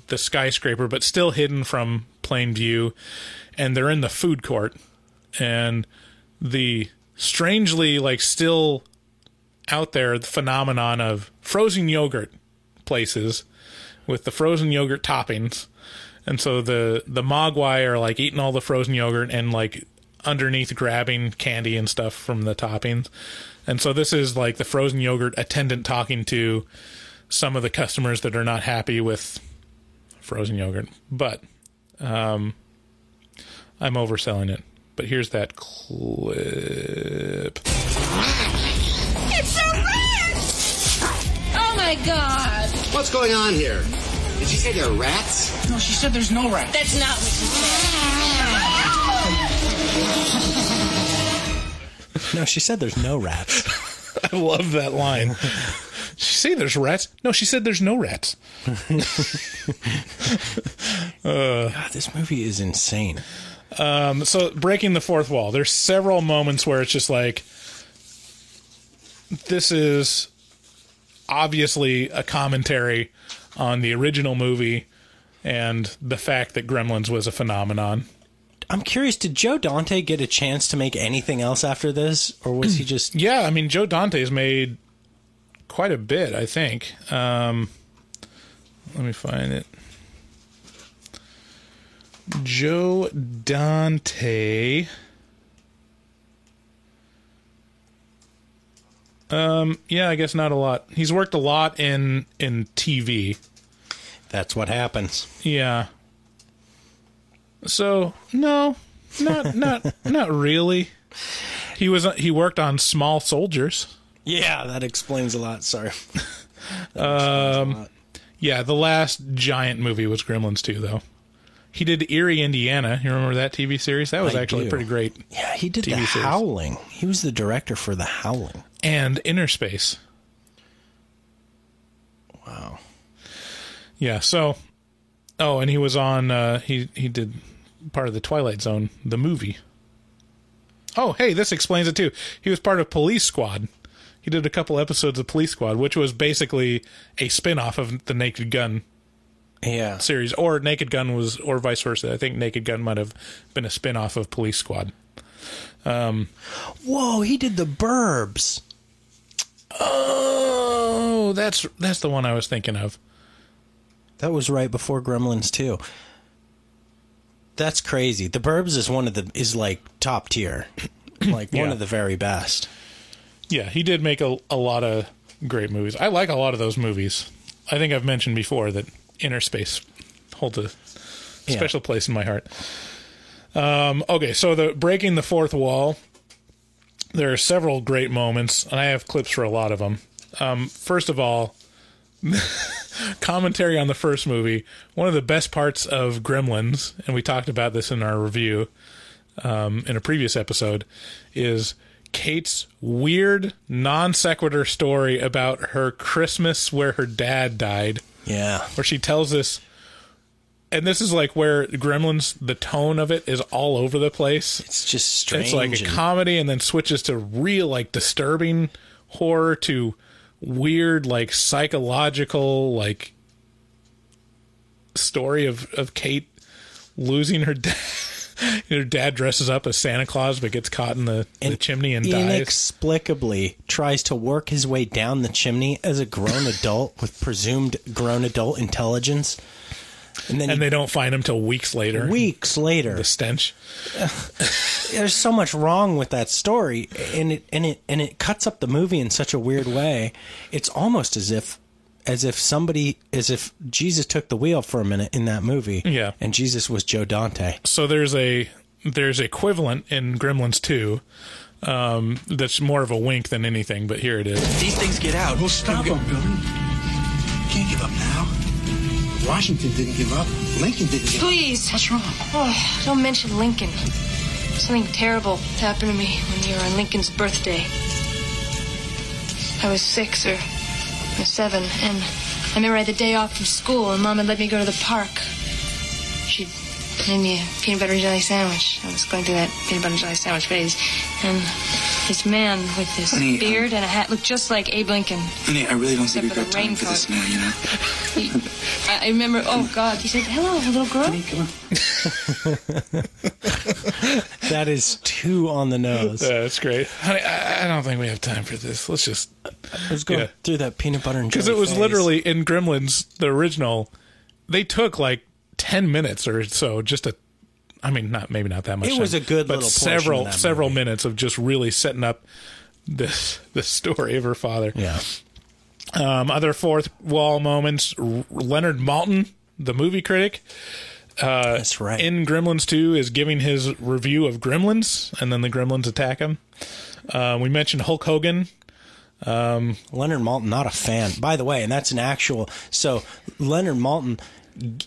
the skyscraper, but still hidden from plain view, and they're in the food court, and the strangely like still out there the phenomenon of frozen yogurt places with the frozen yogurt toppings, and so the Mogwai are like eating all the frozen yogurt and like underneath grabbing candy and stuff from the toppings. And so this is like the frozen yogurt attendant talking to some of the customers that are not happy with frozen yogurt. But I'm overselling it. But here's that clip. It's a rat! Oh my god! What's going on here? Did she say there are rats? No, she said there's no rats. That's not what she said. No, she said there's no rats. I love that line. She say there's rats? No, she said there's no rats. God, this movie is insane. So breaking the fourth wall. There's several moments where it's just like, this is obviously a commentary on the original movie and the fact that Gremlins was a phenomenon. I'm curious, did Joe Dante get a chance to make anything else after this, or was he just... Yeah, I mean, Joe Dante's made quite a bit, I think. Let's Let me find it. Joe Dante. Yeah, I guess not a lot. He's worked a lot in TV. That's what happens. Yeah. So not really. He worked on Small Soldiers. Yeah, that explains a lot. Sorry. Yeah, the last giant movie was Gremlins 2, though. He did Erie, Indiana. You remember that TV series? That was actually pretty great. Yeah, he did TV The series. Howling. He was the director for The Howling. And Inner Space. Wow. Yeah, so... Oh, and he was on... he did part of the Twilight Zone, the movie. Oh, hey, this explains it, too. He was part of Police Squad. He did a couple episodes of Police Squad, which was basically a spin-off of the Naked Gun series. Or Naked Gun was... Or vice versa. I think Naked Gun might have been a spin-off of Police Squad. Whoa, he did The Burbs. Oh, that's the one I was thinking of. That was right before Gremlins 2. That's crazy. The Burbs is like top tier. Like one of the very best. Yeah, he did make a lot of great movies. I like a lot of those movies. I think I've mentioned before that Inner Space holds a special place in my heart. Okay, so the breaking the fourth wall. There are several great moments, and I have clips for a lot of them. First of all, commentary on the first movie. One of the best parts of Gremlins, and we talked about this in our review in a previous episode, is Kate's weird non sequitur story about her Christmas where her dad died. Yeah. Where she tells this, and this is like where Gremlins, the tone of it is all over the place. It's just strange. It's like a comedy and then switches to real, like, disturbing horror to weird, like, psychological, like, story of Kate losing her dad. Her dad dresses up as Santa Claus but gets caught in the chimney and dies. Inexplicably tries to work his way down the chimney as a grown adult with presumed grown adult intelligence. And then they don't find him till weeks later. The stench. There's so much wrong with that story, and it cuts up the movie in such a weird way. It's almost as if Jesus took the wheel for a minute in that movie. Yeah. And Jesus was Joe Dante. So there's equivalent in Gremlins 2 that's more of a wink than anything, but here it is. These things get out. We'll stop them, Billy. Can't give up now. Washington didn't give up. Lincoln didn't give up. Please. What's wrong? Oh, don't mention Lincoln. Something terrible happened to me one year on Lincoln's birthday. I was 6 or 7, and I remember I had the day off from school, and Mom had let me go to the park. She made me a peanut butter and jelly sandwich. I was going through that peanut butter and jelly sandwich phase, and this man with this beard and a hat looked just like Abe Lincoln. Honey, I really don't think we've got time for this now, you know? I remember, oh, God, he said, hello, little girl. Honey, come on. That is too on the nose. That's great. Honey, I don't think we have time for this. Let's just... I was going through that peanut butter and jelly because it was phase. literally in Gremlins, the original, they took like 10 minutes or so just to... I mean, maybe not that much. It was a good but little portion of that several movie. minutes of just really setting up this story of her father. Yeah. Other fourth wall moments. Leonard Maltin, the movie critic, that's right, in Gremlins 2 is giving his review of Gremlins, and then the Gremlins attack him. We mentioned Hulk Hogan. Leonard Maltin, not a fan, by the way, and that's an actual. So Leonard Maltin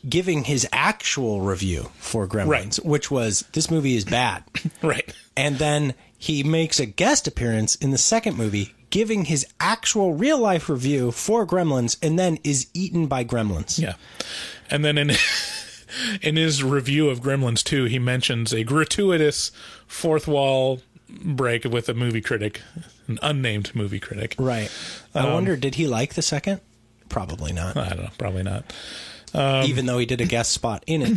giving his actual review for Gremlins, which was, this movie is bad. Right. And then he makes a guest appearance in the second movie giving his actual real life review for Gremlins, and then is eaten by gremlins. Yeah. And then in his review of Gremlins 2, he mentions a gratuitous fourth wall break with a movie critic, an unnamed movie critic. Right. I wonder, did he like the second? Probably not. I don't know. Probably not. Even though he did a guest spot in it.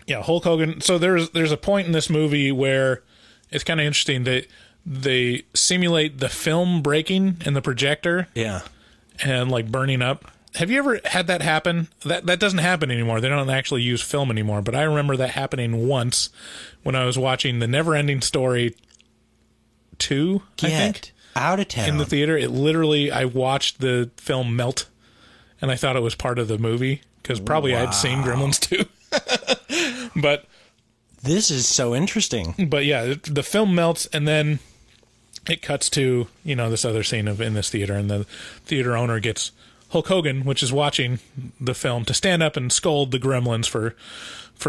Yeah, Hulk Hogan. So there's a point in this movie where it's kind of interesting that they simulate the film breaking in the projector. Yeah. And like burning up. have you ever had that happen? That doesn't happen anymore. They don't actually use film anymore. But I remember that happening once when I was watching The Never-Ending Story 2, I think. Out of town. In the theater. I watched the film melt, and I thought it was part of the movie, because probably I'd seen Gremlins 2. But this is so interesting. But yeah, the film melts, and then it cuts to, this other scene in this theater, and the theater owner gets Hulk Hogan, which is watching the film, to stand up and scold the Gremlins for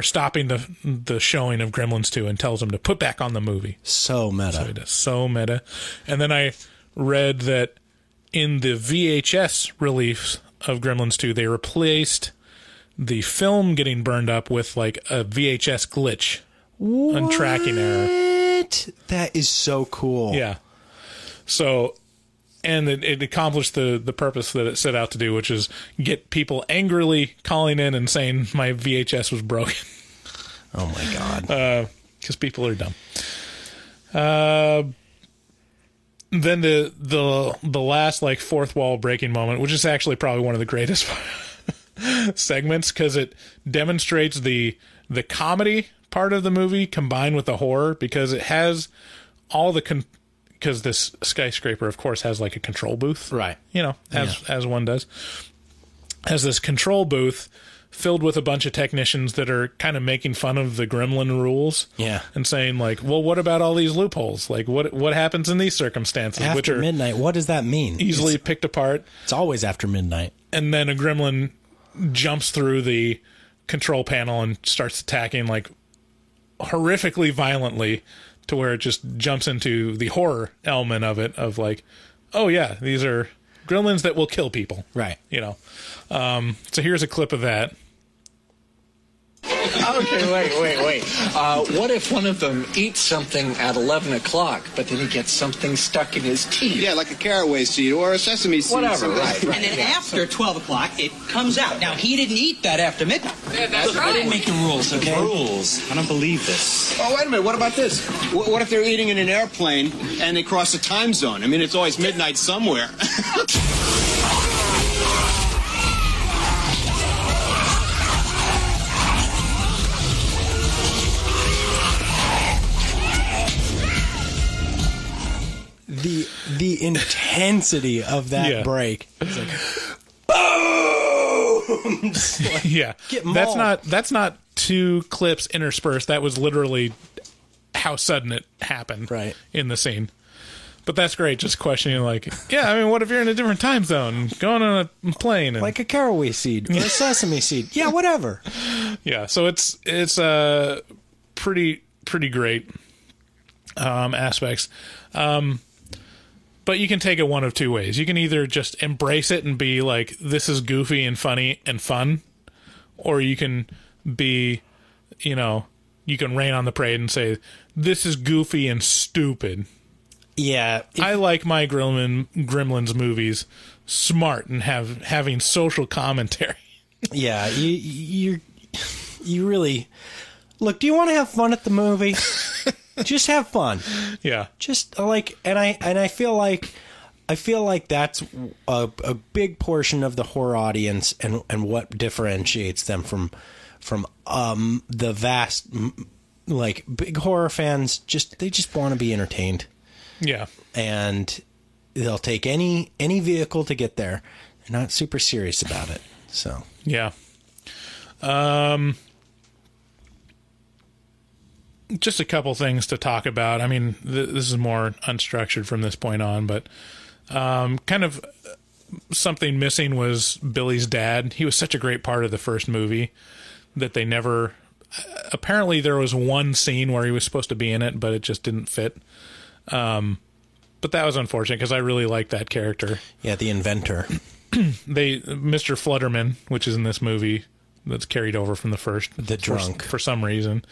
stopping the showing of Gremlins 2, and tells them to put back on the movie. So meta. So it is so meta. And then I read that in the VHS release of Gremlins 2, they replaced the film getting burned up with like a VHS glitch and tracking error. That is so cool. Yeah. So, and it accomplished the purpose that it set out to do, which is get people angrily calling in and saying my VHS was broken. Oh my God. Because people are dumb. Then the last like fourth wall breaking moment, which is actually probably one of the greatest segments, because it demonstrates the comedy part of the movie combined with the horror, because it has all the because this skyscraper, of course, has like a control booth, right? As one does, has this control booth filled with a bunch of technicians that are kind of making fun of the Gremlin rules, and saying like, well, what about all these loopholes? Like, what happens in these circumstances? After which are midnight, what does that mean? Easily picked apart. It's always after midnight. And then a gremlin jumps through the control panel and starts attacking like horrifically violently, to where it just jumps into the horror element of it, of like, oh yeah, these are gremlins that will kill people. Right. So here's a clip of that. Okay, wait. What if one of them eats something at 11 o'clock, but then he gets something stuck in his teeth? Yeah, like a caraway seed or a sesame seed. Whatever, right. And then after 12 o'clock, it comes out. Now, he didn't eat that after midnight. Yeah, that's right. I didn't make the rules, okay? Rules? I don't believe this. Oh, wait a minute. What about this? What if they're eating in an airplane and they cross a time zone? I mean, it's always midnight somewhere. The intensity of that break. It's like, boom! Like, yeah. That's not two clips interspersed. That was literally how sudden it happened in the scene. But that's great, just questioning like, what if you're in a different time zone, going on a plane? And, like a caraway seed or a sesame seed. Yeah, whatever. Yeah, so it's pretty great aspects. But you can take it one of two ways. You can either just embrace it and be like, this is goofy and funny and fun, or you can be, you can rain on the parade and say, this is goofy and stupid. Yeah. I like my Gremlins movies smart and having social commentary. Yeah, you really... Look, do you want to have fun at the movie? Just have fun. Yeah. Just like, and I feel like that's a big portion of the horror audience, and what differentiates them from the vast, like, big horror fans. They just want to be entertained. Yeah. And they'll take any vehicle to get there. They're not super serious about it. So. Yeah. Just a couple things to talk about. I mean, this is more unstructured from this point on, but kind of something missing was Billy's dad. He was such a great part of the first movie that they never... Apparently there was one scene where he was supposed to be in it, but it just didn't fit. But that was unfortunate, because I really liked that character. Yeah, the inventor. Mr. Flutterman, which is in this movie, that's carried over from the first. The drunk. For some reason.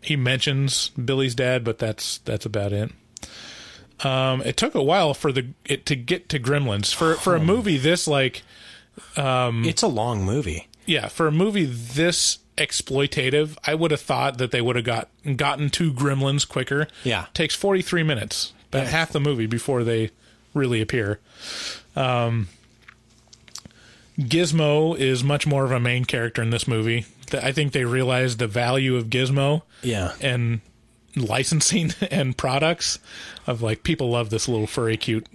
He mentions Billy's dad, but that's about it. It took a while for it to get to Gremlins. For a movie this like... it's a long movie. Yeah, for a movie this exploitative, I would have thought that they would have gotten to Gremlins quicker. Yeah. It takes 43 minutes, about half the movie before they really appear. Gizmo is much more of a main character in this movie. I think they realized the value of Gizmo. Yeah. And licensing and products of like, people love this little furry cute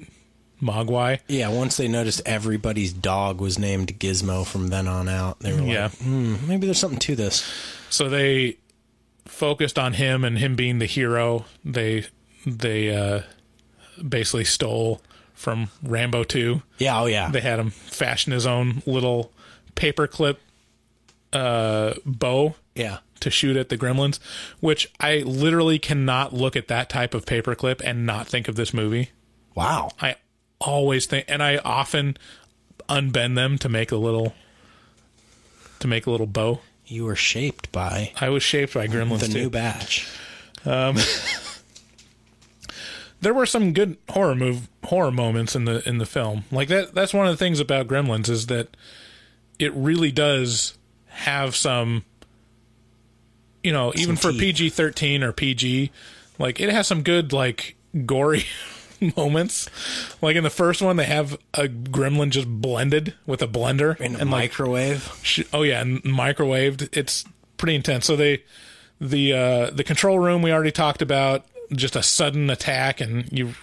Mogwai. Yeah, once they noticed everybody's dog was named Gizmo from then on out, they were like, maybe there's something to this. So they focused on him and him being the hero. They basically stole from Rambo 2. Yeah, oh yeah. They had him fashion his own little paperclip bow. Yeah. To shoot at the gremlins, which I literally cannot look at that type of paperclip and not think of this movie. Wow. I always think, and I often unbend them to make a little bow. You were shaped by... I was shaped by Gremlins the too. new batch. There were some good horror moments in the film. Like that's one of the things about Gremlins is that it really does have some, you know, even for PG-13 or PG, like it has some good like gory moments. Like in the first one, they have a gremlin just blended with a blender in a microwave. And microwaved. It's pretty intense. So the control room we already talked about. Just a sudden attack, and you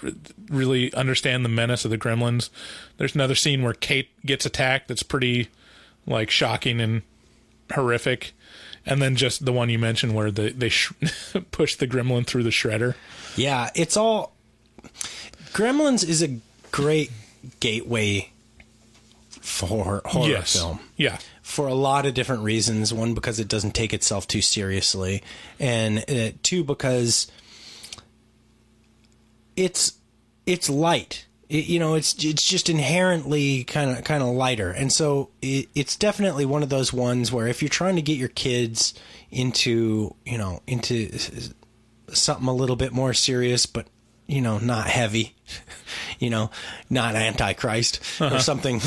really understand the menace of the gremlins. There's another scene where Kate gets attacked that's pretty like shocking and horrific. And then just the one you mentioned where they push the gremlin through the shredder. Yeah, it's all... Gremlins is a great gateway for horror film. Yeah. For a lot of different reasons. One, because it doesn't take itself too seriously. And two, because it's light. It's just inherently kind of lighter. And so it's definitely one of those ones where if you're trying to get your kids into something a little bit more serious, but not heavy, not Antichrist or something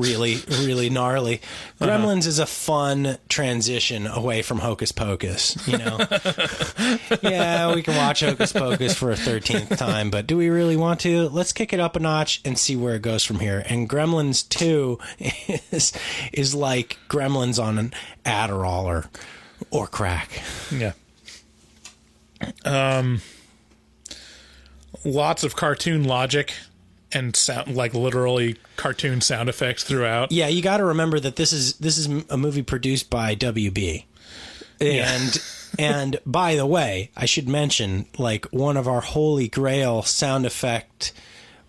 really, really gnarly. Gremlins is a fun transition away from Hocus Pocus, Yeah, we can watch Hocus Pocus for a 13th time, but do we really want to? Let's kick it up a notch and see where it goes from here. And Gremlins 2 is like Gremlins on an Adderall or crack. Yeah. Lots of cartoon logic and sound, like literally cartoon sound effects throughout. Yeah, you got to remember that this is a movie produced by WB. And by the way, I should mention, like, one of our holy grail sound effect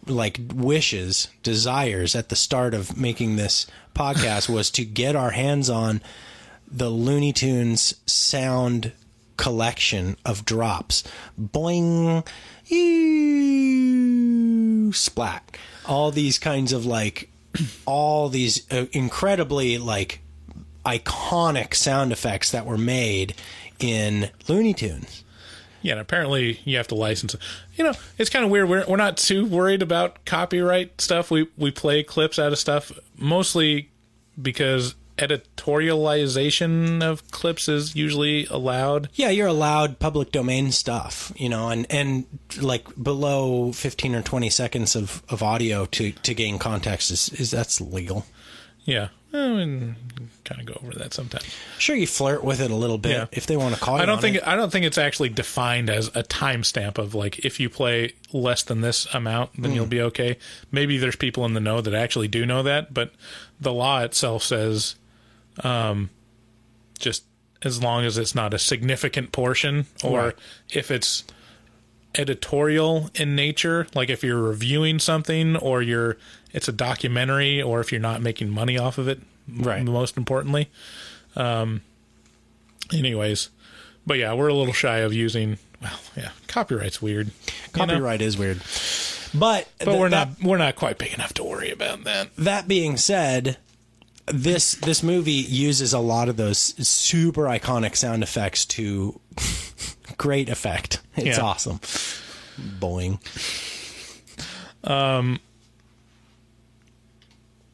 like desires at the start of making this podcast was to get our hands on the Looney Tunes sound collection of drops. Boing, splat. All these kinds of like, all these incredibly like iconic sound effects that were made in Looney Tunes. Yeah, and apparently you have to license it. It's kind of weird. We're not too worried about copyright stuff. We play clips out of stuff mostly because editorialization of clips is usually allowed. Yeah, you're allowed public domain stuff, and like below 15 or 20 seconds of audio to gain context is that's legal. Yeah. I mean, kind of go over that sometime. Sure, you flirt with it a little bit if they want to call you. I don't think it's actually defined as a timestamp of like if you play less than this amount, then you'll be okay. Maybe there's people in the know that actually do know that, but the law itself says just as long as it's not a significant portion, or if it's editorial in nature, like if you're reviewing something or it's a documentary, or if you're not making money off of it, most importantly. Anyways, but yeah, we're a little shy of using, copyright's weird. Copyright is weird. But we're not quite big enough to worry about that. That being said, this movie uses a lot of those super iconic sound effects to great effect. It's awesome. Boing.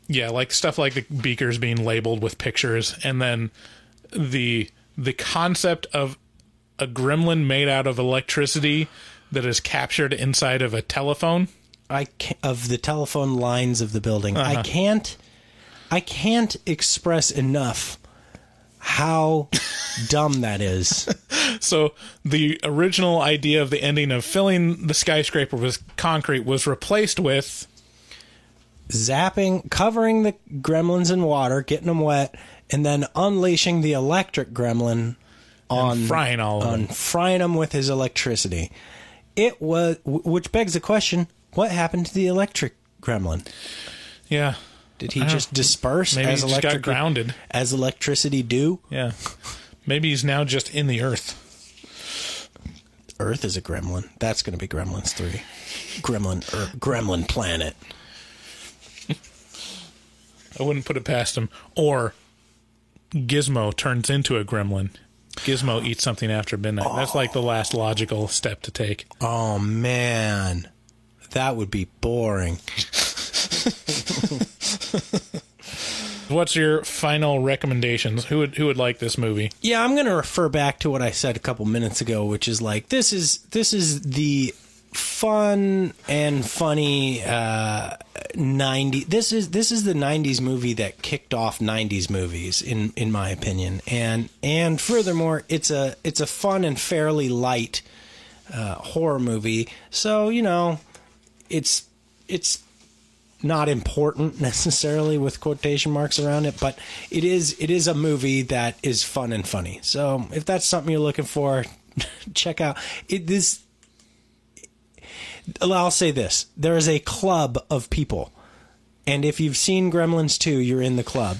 Yeah, like stuff like the beakers being labeled with pictures, and then the concept of a gremlin made out of electricity that is captured inside of a telephone. Of the telephone lines of the building. I I can't express enough how dumb that is. So the original idea of the ending of filling the skyscraper with concrete was replaced with covering the gremlins in water, getting them wet, and then unleashing the electric gremlin on frying frying them with his electricity. It was, which begs the question: what happened to the electric gremlin? Yeah. Did he just disperse? Maybe as he just got grounded. As electricity do? Yeah. Maybe he's now just in the earth. Earth is a gremlin. That's going to be Gremlins 3. Gremlin Planet. I wouldn't put it past him. Or Gizmo turns into a gremlin. Gizmo eats something after midnight. Oh. That's like the last logical step to take. Oh, man. That would be boring. What's your final recommendations? Who would like this movie? Yeah, I'm going to refer back to what I said a couple minutes ago, which is like this is the fun and funny 90s. This is the 90s movie that kicked off 90s movies in my opinion. And furthermore, it's a fun and fairly light horror movie. So, you know, it's not important necessarily with quotation marks around it, but it is a movie that is fun and funny. So if that's something you're looking for, check out it. I'll say this: there is a club of people, and if you've seen Gremlins 2, you're in the club.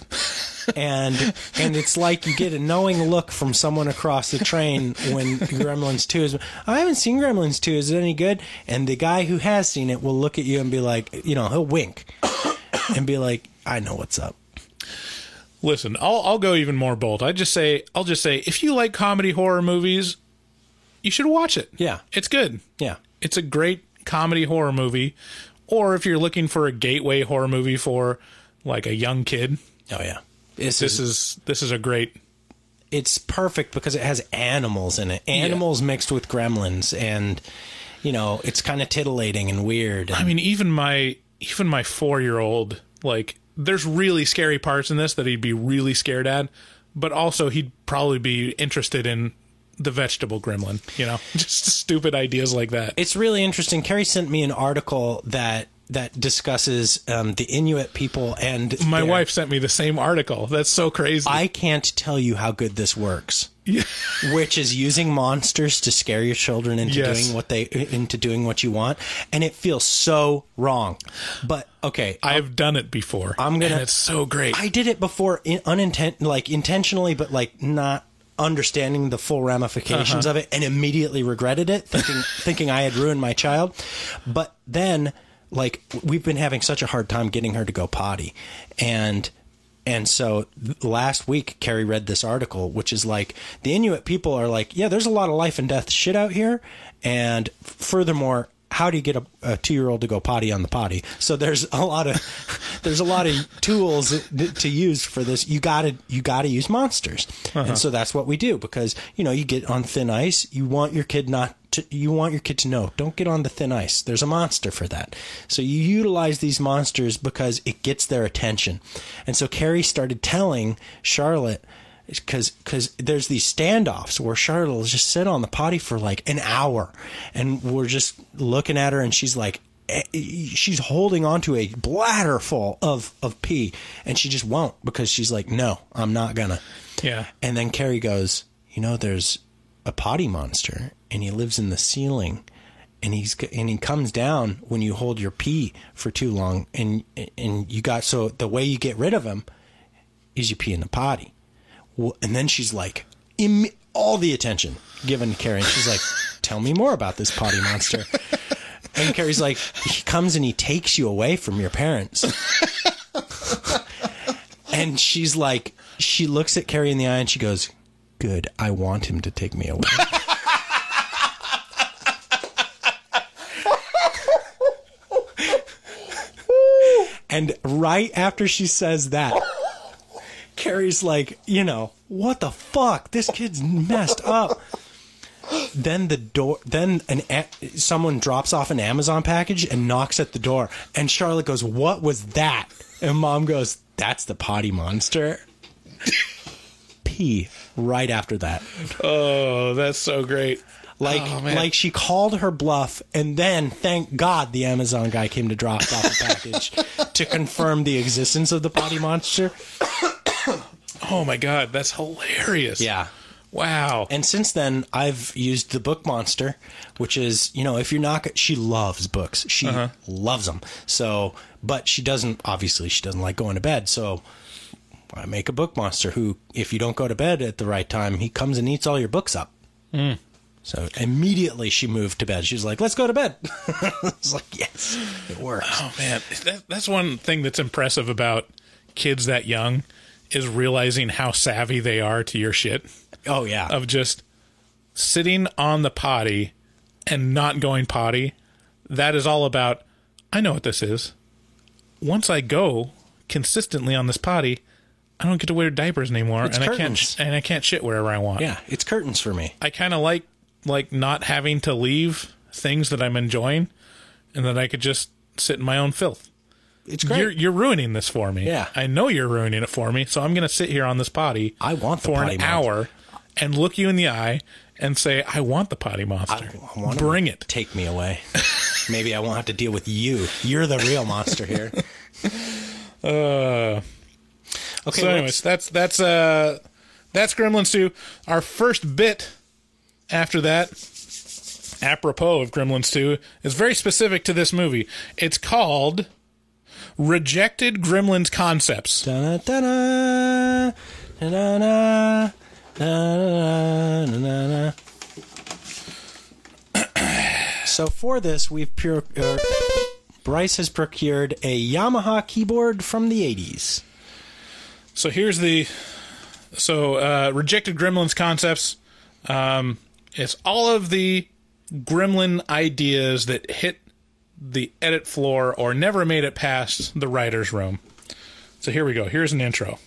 And it's like you get a knowing look from someone across the train when Gremlins 2 is, I haven't seen Gremlins 2, is it any good? And the guy who has seen it will look at you and be like, you know, he'll wink and be like, I know what's up. Listen, I'll go even more bold. I'll just say, if you like comedy horror movies, you should watch it. Yeah. It's good. Yeah. It's a great comedy horror movie. Or if you're looking for a gateway horror movie for like a young kid. Oh, yeah. This is a great. It's perfect because it has animals in it. Animals mixed with gremlins, and you know it's kind of titillating and weird. And, I mean, even my 4-year-old, like, there's really scary parts in this that he'd be really scared at, but also he'd probably be interested in the vegetable gremlin. You know, just stupid ideas like that. It's really interesting. Carrie sent me an article that discusses the Inuit people, and my wife sent me the same article. That's so crazy. I can't tell you how good this works. Yeah. Which is using monsters to scare your children into doing what you want, and it feels so wrong. But okay, I've done it before. And it's so great. I did it before, intentionally, but like not understanding the full ramifications of it, and immediately regretted it, thinking I had ruined my child. But then, like, we've been having such a hard time getting her to go potty. And so last week, Carrie read this article, which is like, the Inuit people are like, yeah, there's a lot of life and death shit out here. And furthermore, how do you get a 2-year-old to go potty on the potty? So there's a lot of tools to use for this. You gotta use monsters. And so that's what we do, because, you know, you get on thin ice. You want your kid to know, don't get on the thin ice. There's a monster for that. So you utilize these monsters because it gets their attention. And so Carrie started telling Charlotte, because there's these standoffs where Charlotte will just sit on the potty for like an hour, and we're just looking at her, and she's like, she's holding onto a bladder full of pee, and she just won't, because she's like, no, I'm not gonna. Yeah. And then Carrie goes, you know, there's a potty monster, and he lives in the ceiling, and he comes down when you hold your pee for too long, and so the way you get rid of him is you pee in the potty. And then she's like, all the attention given to Carrie. And she's like, tell me more about this potty monster. And Carrie's like, he comes and he takes you away from your parents. And she's like, she looks at Carrie in the eye and she goes, good, I want him to take me away. And right after she says that, Carrie's like, you know, what the fuck? This kid's messed up. Then someone drops off an Amazon package and knocks at the door. And Charlotte goes, what was that? And Mom goes, that's the potty monster. Pee right after that. Oh, that's so great. Like she called her bluff, and then, thank God, the Amazon guy came to drop off a package to confirm the existence of the potty monster. Oh my God, that's hilarious. Yeah. Wow. And since then, I've used the book monster, which is, if you're not... She loves books. She loves them. So, but she doesn't like going to bed. So I make a book monster who, if you don't go to bed at the right time, he comes and eats all your books up. Mm. So immediately she moved to bed. She was like, let's go to bed. I was like, yes, it works. Oh, man. That's one thing that's impressive about kids that young is realizing how savvy they are to your shit. Oh, yeah. Of just sitting on the potty and not going potty. That is all about, I know what this is. Once I go consistently on this potty, I don't get to wear diapers anymore. It's curtains. I can't shit wherever I want. Yeah, it's curtains for me. I kind of like not having to leave things that I'm enjoying and that I could just sit in my own filth. It's great. You're ruining this for me. Yeah. I know you're ruining it for me, so I'm going to sit here on this potty for an hour and look you in the eye and say, I want the potty monster. I want Bring it. Take me away. Maybe I won't have to deal with you. You're the real monster here. Okay. So anyways, that's Gremlins 2. Our first bit after that, apropos of Gremlins 2, is very specific to this movie. It's called Rejected Gremlins Concepts. Da-da-da-da, da-da-da, da-da-da, da-da-da. So for this, Bryce has procured a Yamaha keyboard from the 80s. So here's Rejected Gremlins Concepts. It's all of the gremlin ideas that hit the edit floor or never made it past the writer's room. So here we go. Here's an intro.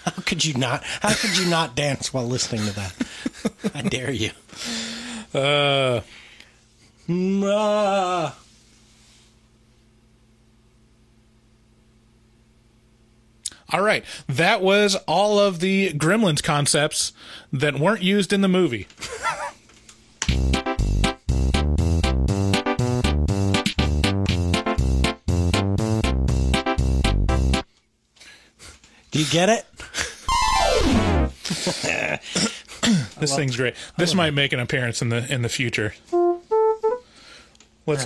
How could you not dance while listening to that? I dare you. All right. That was all of the Gremlins concepts that weren't used in the movie. Do you get it? This thing's great. This might make an appearance in the future. Let's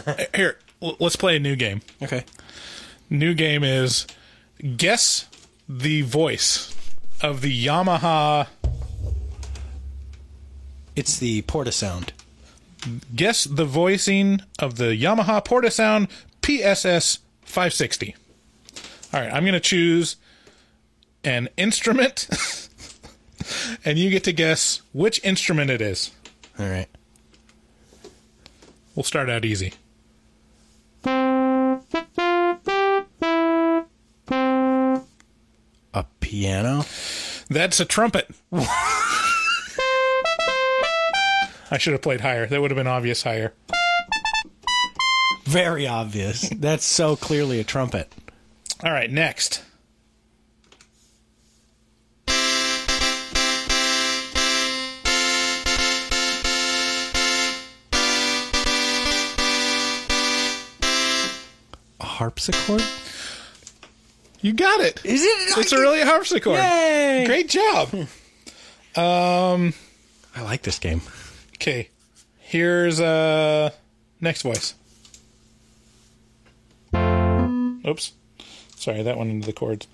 play a new game. Okay. New game is guess the voice of the Yamaha. It's the Portasound. Guess the voicing of the Yamaha Portasound PSS 560. All right, I'm going to choose an instrument, and you get to guess which instrument it is. All right. We'll start out easy. A piano? That's a trumpet. I should have played higher. That would have been obvious higher. Very obvious. That's so clearly a trumpet. All right, next. A harpsichord? You got it. Is it? It's really a harpsichord. Yay! Great job. I like this game. Okay. Here's next voice. Oops. Sorry, that went into the chords.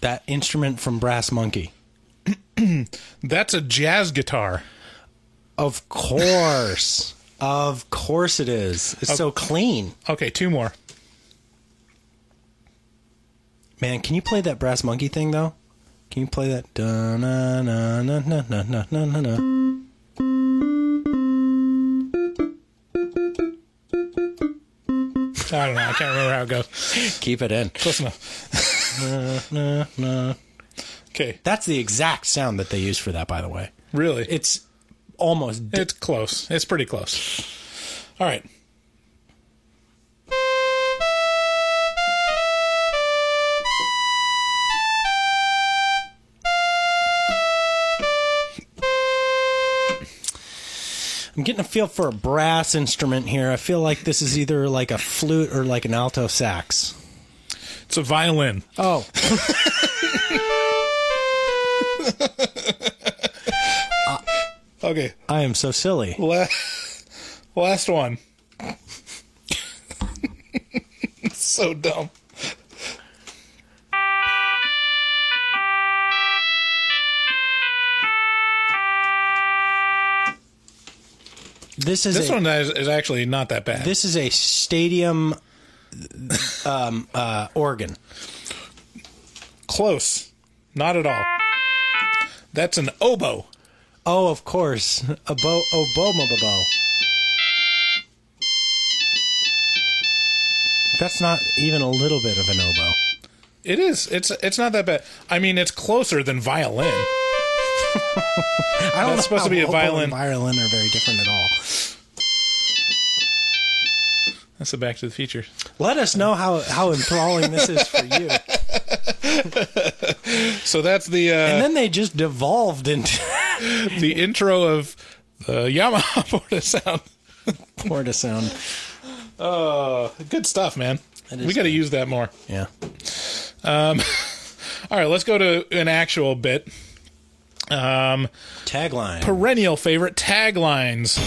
That instrument from Brass Monkey. That's a jazz guitar. Of course. Of course it is. It's so clean. Okay, two more. Man, can you play that Brass Monkey thing, though? Can you play that? I don't know. I can't remember how it goes. Keep it in. Close enough. Okay. That's the exact sound that they use for that, by the way. Really? It's almost... It's close. It's pretty close. All right. I'm getting a feel for a brass instrument here. I feel like this is either like a flute or like an alto sax. It's a violin. Oh. Okay. I am so silly. Last one. It's so dumb. This one is actually not that bad. This is a stadium organ. Close. Not at all. That's an oboe. Oh, of course. Oboe. That's not even a little bit of an oboe. It is. It's not that bad. I mean, it's closer than violin. I don't know. It's supposed to be a violin. And violin are very different at all. That's the Back to the Future. Let us know how enthralling this is for you. So that's the... and then they just devolved into... the intro of the Yamaha Portasound. Portasound. Good stuff, man. We got to use that more. Yeah. All right, let's go to an actual bit. Tagline. Perennial favorite taglines.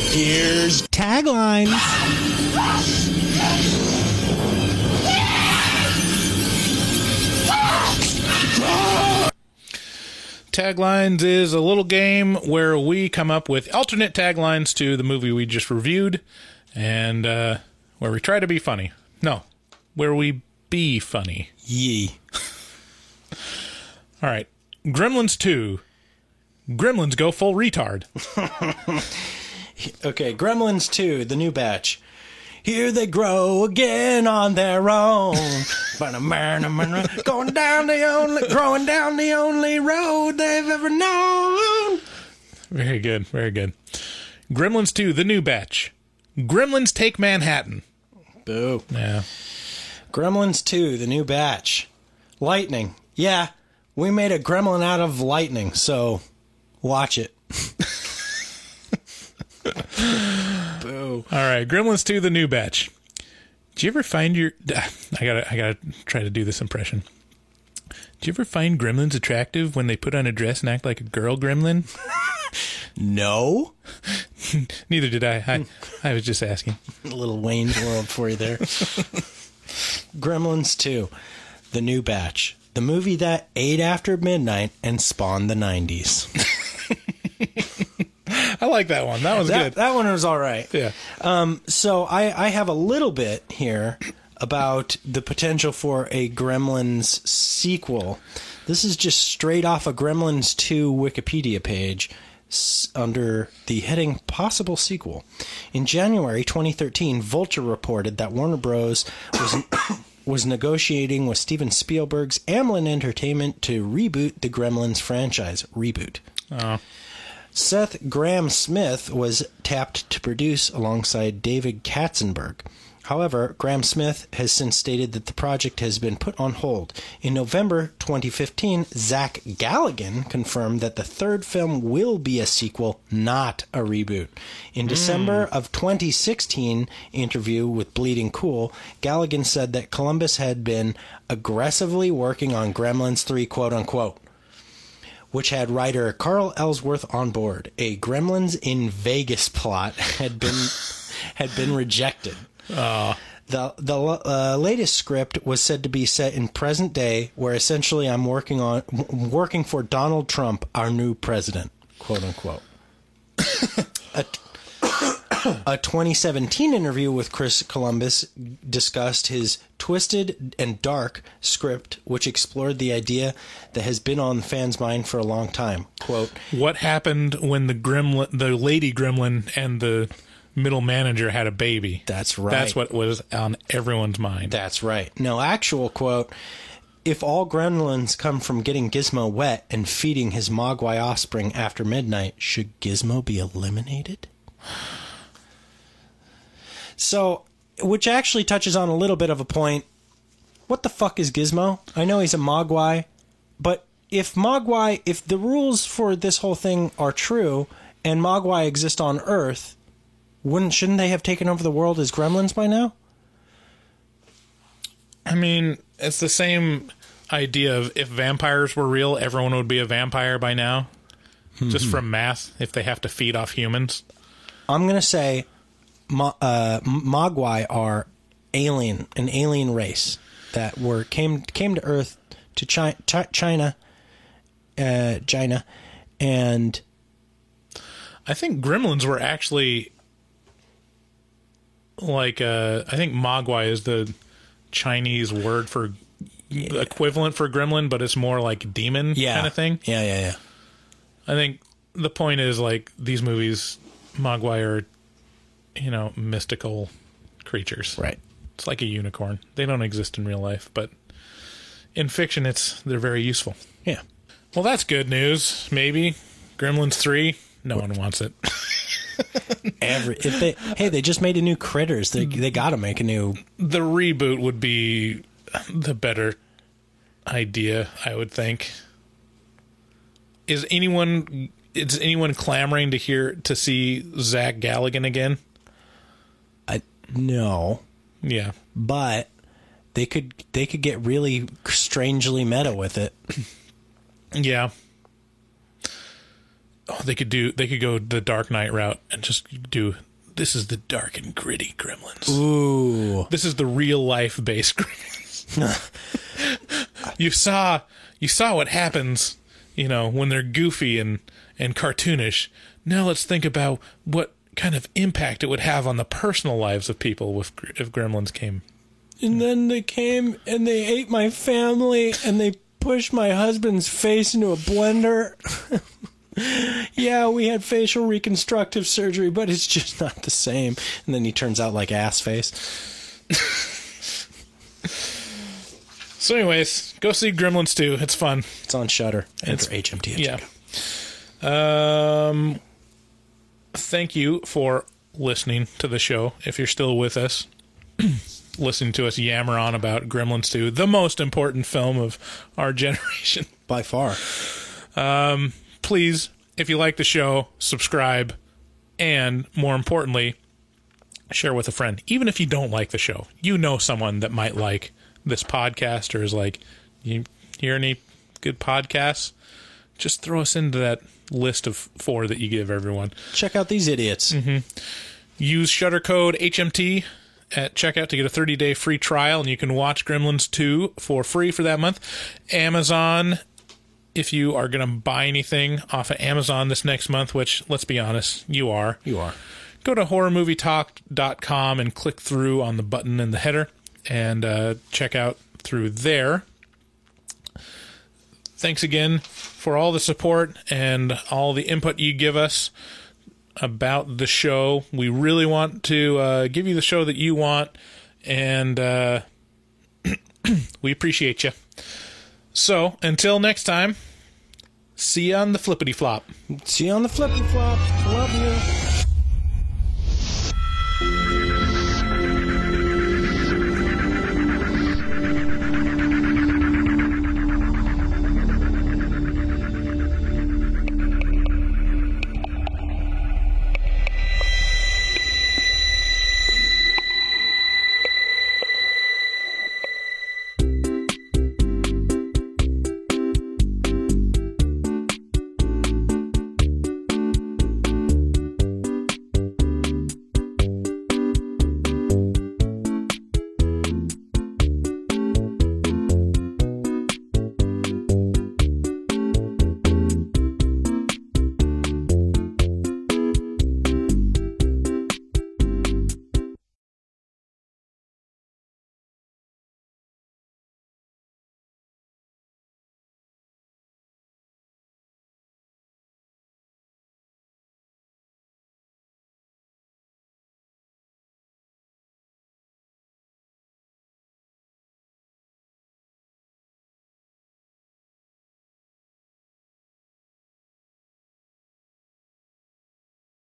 Here's taglines. Taglines is a little game where we come up with alternate taglines to the movie we just reviewed, and where we try to be funny. No, where we be funny. Yee. All right. Gremlins 2. Gremlins go full retard. Okay, Gremlins 2, the new batch. Here they grow again on their own. Growing down the only road they've ever known. Very good, very good. Gremlins 2, the new batch. Gremlins take Manhattan. Boo. Yeah. Gremlins 2, the new batch. Lightning. Yeah, we made a gremlin out of lightning, so watch it. Boo. All right, Gremlins 2, the new batch. Did you ever find your... I gotta try to do this impression. Did you ever find gremlins attractive when they put on a dress and act like a girl gremlin? No. Neither did I. I was just asking. A little Wayne's World for you there. Gremlins 2, the new batch. The movie that ate after midnight and spawned the 90s. I like that one. That was good. That one was all right. Yeah. So I have a little bit here about the potential for a Gremlins sequel. This is just straight off a Gremlins 2 Wikipedia page under the heading Possible Sequel. In January 2013, Vulture reported that Warner Bros. was negotiating with Steven Spielberg's Amblin Entertainment to reboot the Gremlins franchise. Reboot. Oh. Seth Grahame-Smith was tapped to produce alongside David Katzenberg. However, Grahame-Smith has since stated that the project has been put on hold. In November 2015, Zach Galligan confirmed that the third film will be a sequel, not a reboot. In December of 2016 interview with Bleeding Cool, Galligan said that Columbus had been aggressively working on Gremlins 3, quote-unquote, which had writer Carl Ellsworth on board. A Gremlins in Vegas plot had been rejected. The latest script was said to be set in present day, where essentially I'm working for Donald Trump, our new president, quote unquote. A 2017 interview with Chris Columbus discussed his twisted and dark script, which explored the idea that has been on fans' mind for a long time. Quote, what happened when the lady gremlin and the middle manager had a baby? That's right. That's what was on everyone's mind. That's right. No, actual quote, if all gremlins come from getting Gizmo wet and feeding his Mogwai offspring after midnight, should Gizmo be eliminated? So, which actually touches on a little bit of a point. What the fuck is Gizmo? I know he's a Mogwai, but if the rules for this whole thing are true, and Mogwai exist on Earth, shouldn't they have taken over the world as gremlins by now? I mean, it's the same idea of if vampires were real, everyone would be a vampire by now. Just from math, if they have to feed off humans. I'm going to say Mogwai are an alien race that came to Earth, to China, and I think gremlins were actually like I think Mogwai is the Chinese word for equivalent for gremlin, but it's more like demon kind of thing. Yeah. I think the point is, like, these movies, Mogwai are, mystical creatures. Right. It's like a unicorn. They don't exist in real life, but in fiction, they're very useful. Yeah. Well, that's good news. Maybe Gremlins 3. No one wants it. They just made a new Critters. They got to make a new. The reboot would be the better idea, I would think. Is anyone clamoring to see Zach Galligan again? No. Yeah. But they could get really strangely meta with it. Yeah. Oh, they could go the Dark Knight route and just do, this is the dark and gritty Gremlins. Ooh. This is the real life based Gremlins. You saw what happens, when they're goofy and cartoonish. Now let's think about what kind of impact it would have on the personal lives of people if Gremlins came. And then they came and they ate my family and they pushed my husband's face into a blender. Yeah, we had facial reconstructive surgery, but it's just not the same. And then he turns out like ass face. So anyways, go see Gremlins 2. It's fun. It's on Shudder and for HMT. Yeah. Thank you for listening to the show. If you're still with us, listening to us yammer on about Gremlins 2, the most important film of our generation. By far. Please, if you like the show, subscribe, and more importantly, share with a friend. Even if you don't like the show, someone that might like this podcast or is like, you hear any good podcasts? Just throw us into that list of 4 that you give everyone. Check out these idiots. Mm-hmm. Use Shudder code HMT at checkout to get a 30-day free trial, and you can watch Gremlins 2 for free for that month. Amazon, if you are going to buy anything off of Amazon this next month, which, let's be honest, you are. Go to horrormovietalk.com and click through on the button in the header and check out through there. Thanks again for all the support and all the input you give us about the show. We really want to give you the show that you want, and we appreciate you. So, until next time, see you on the flippity flop. See you on the flippity flop. Love you.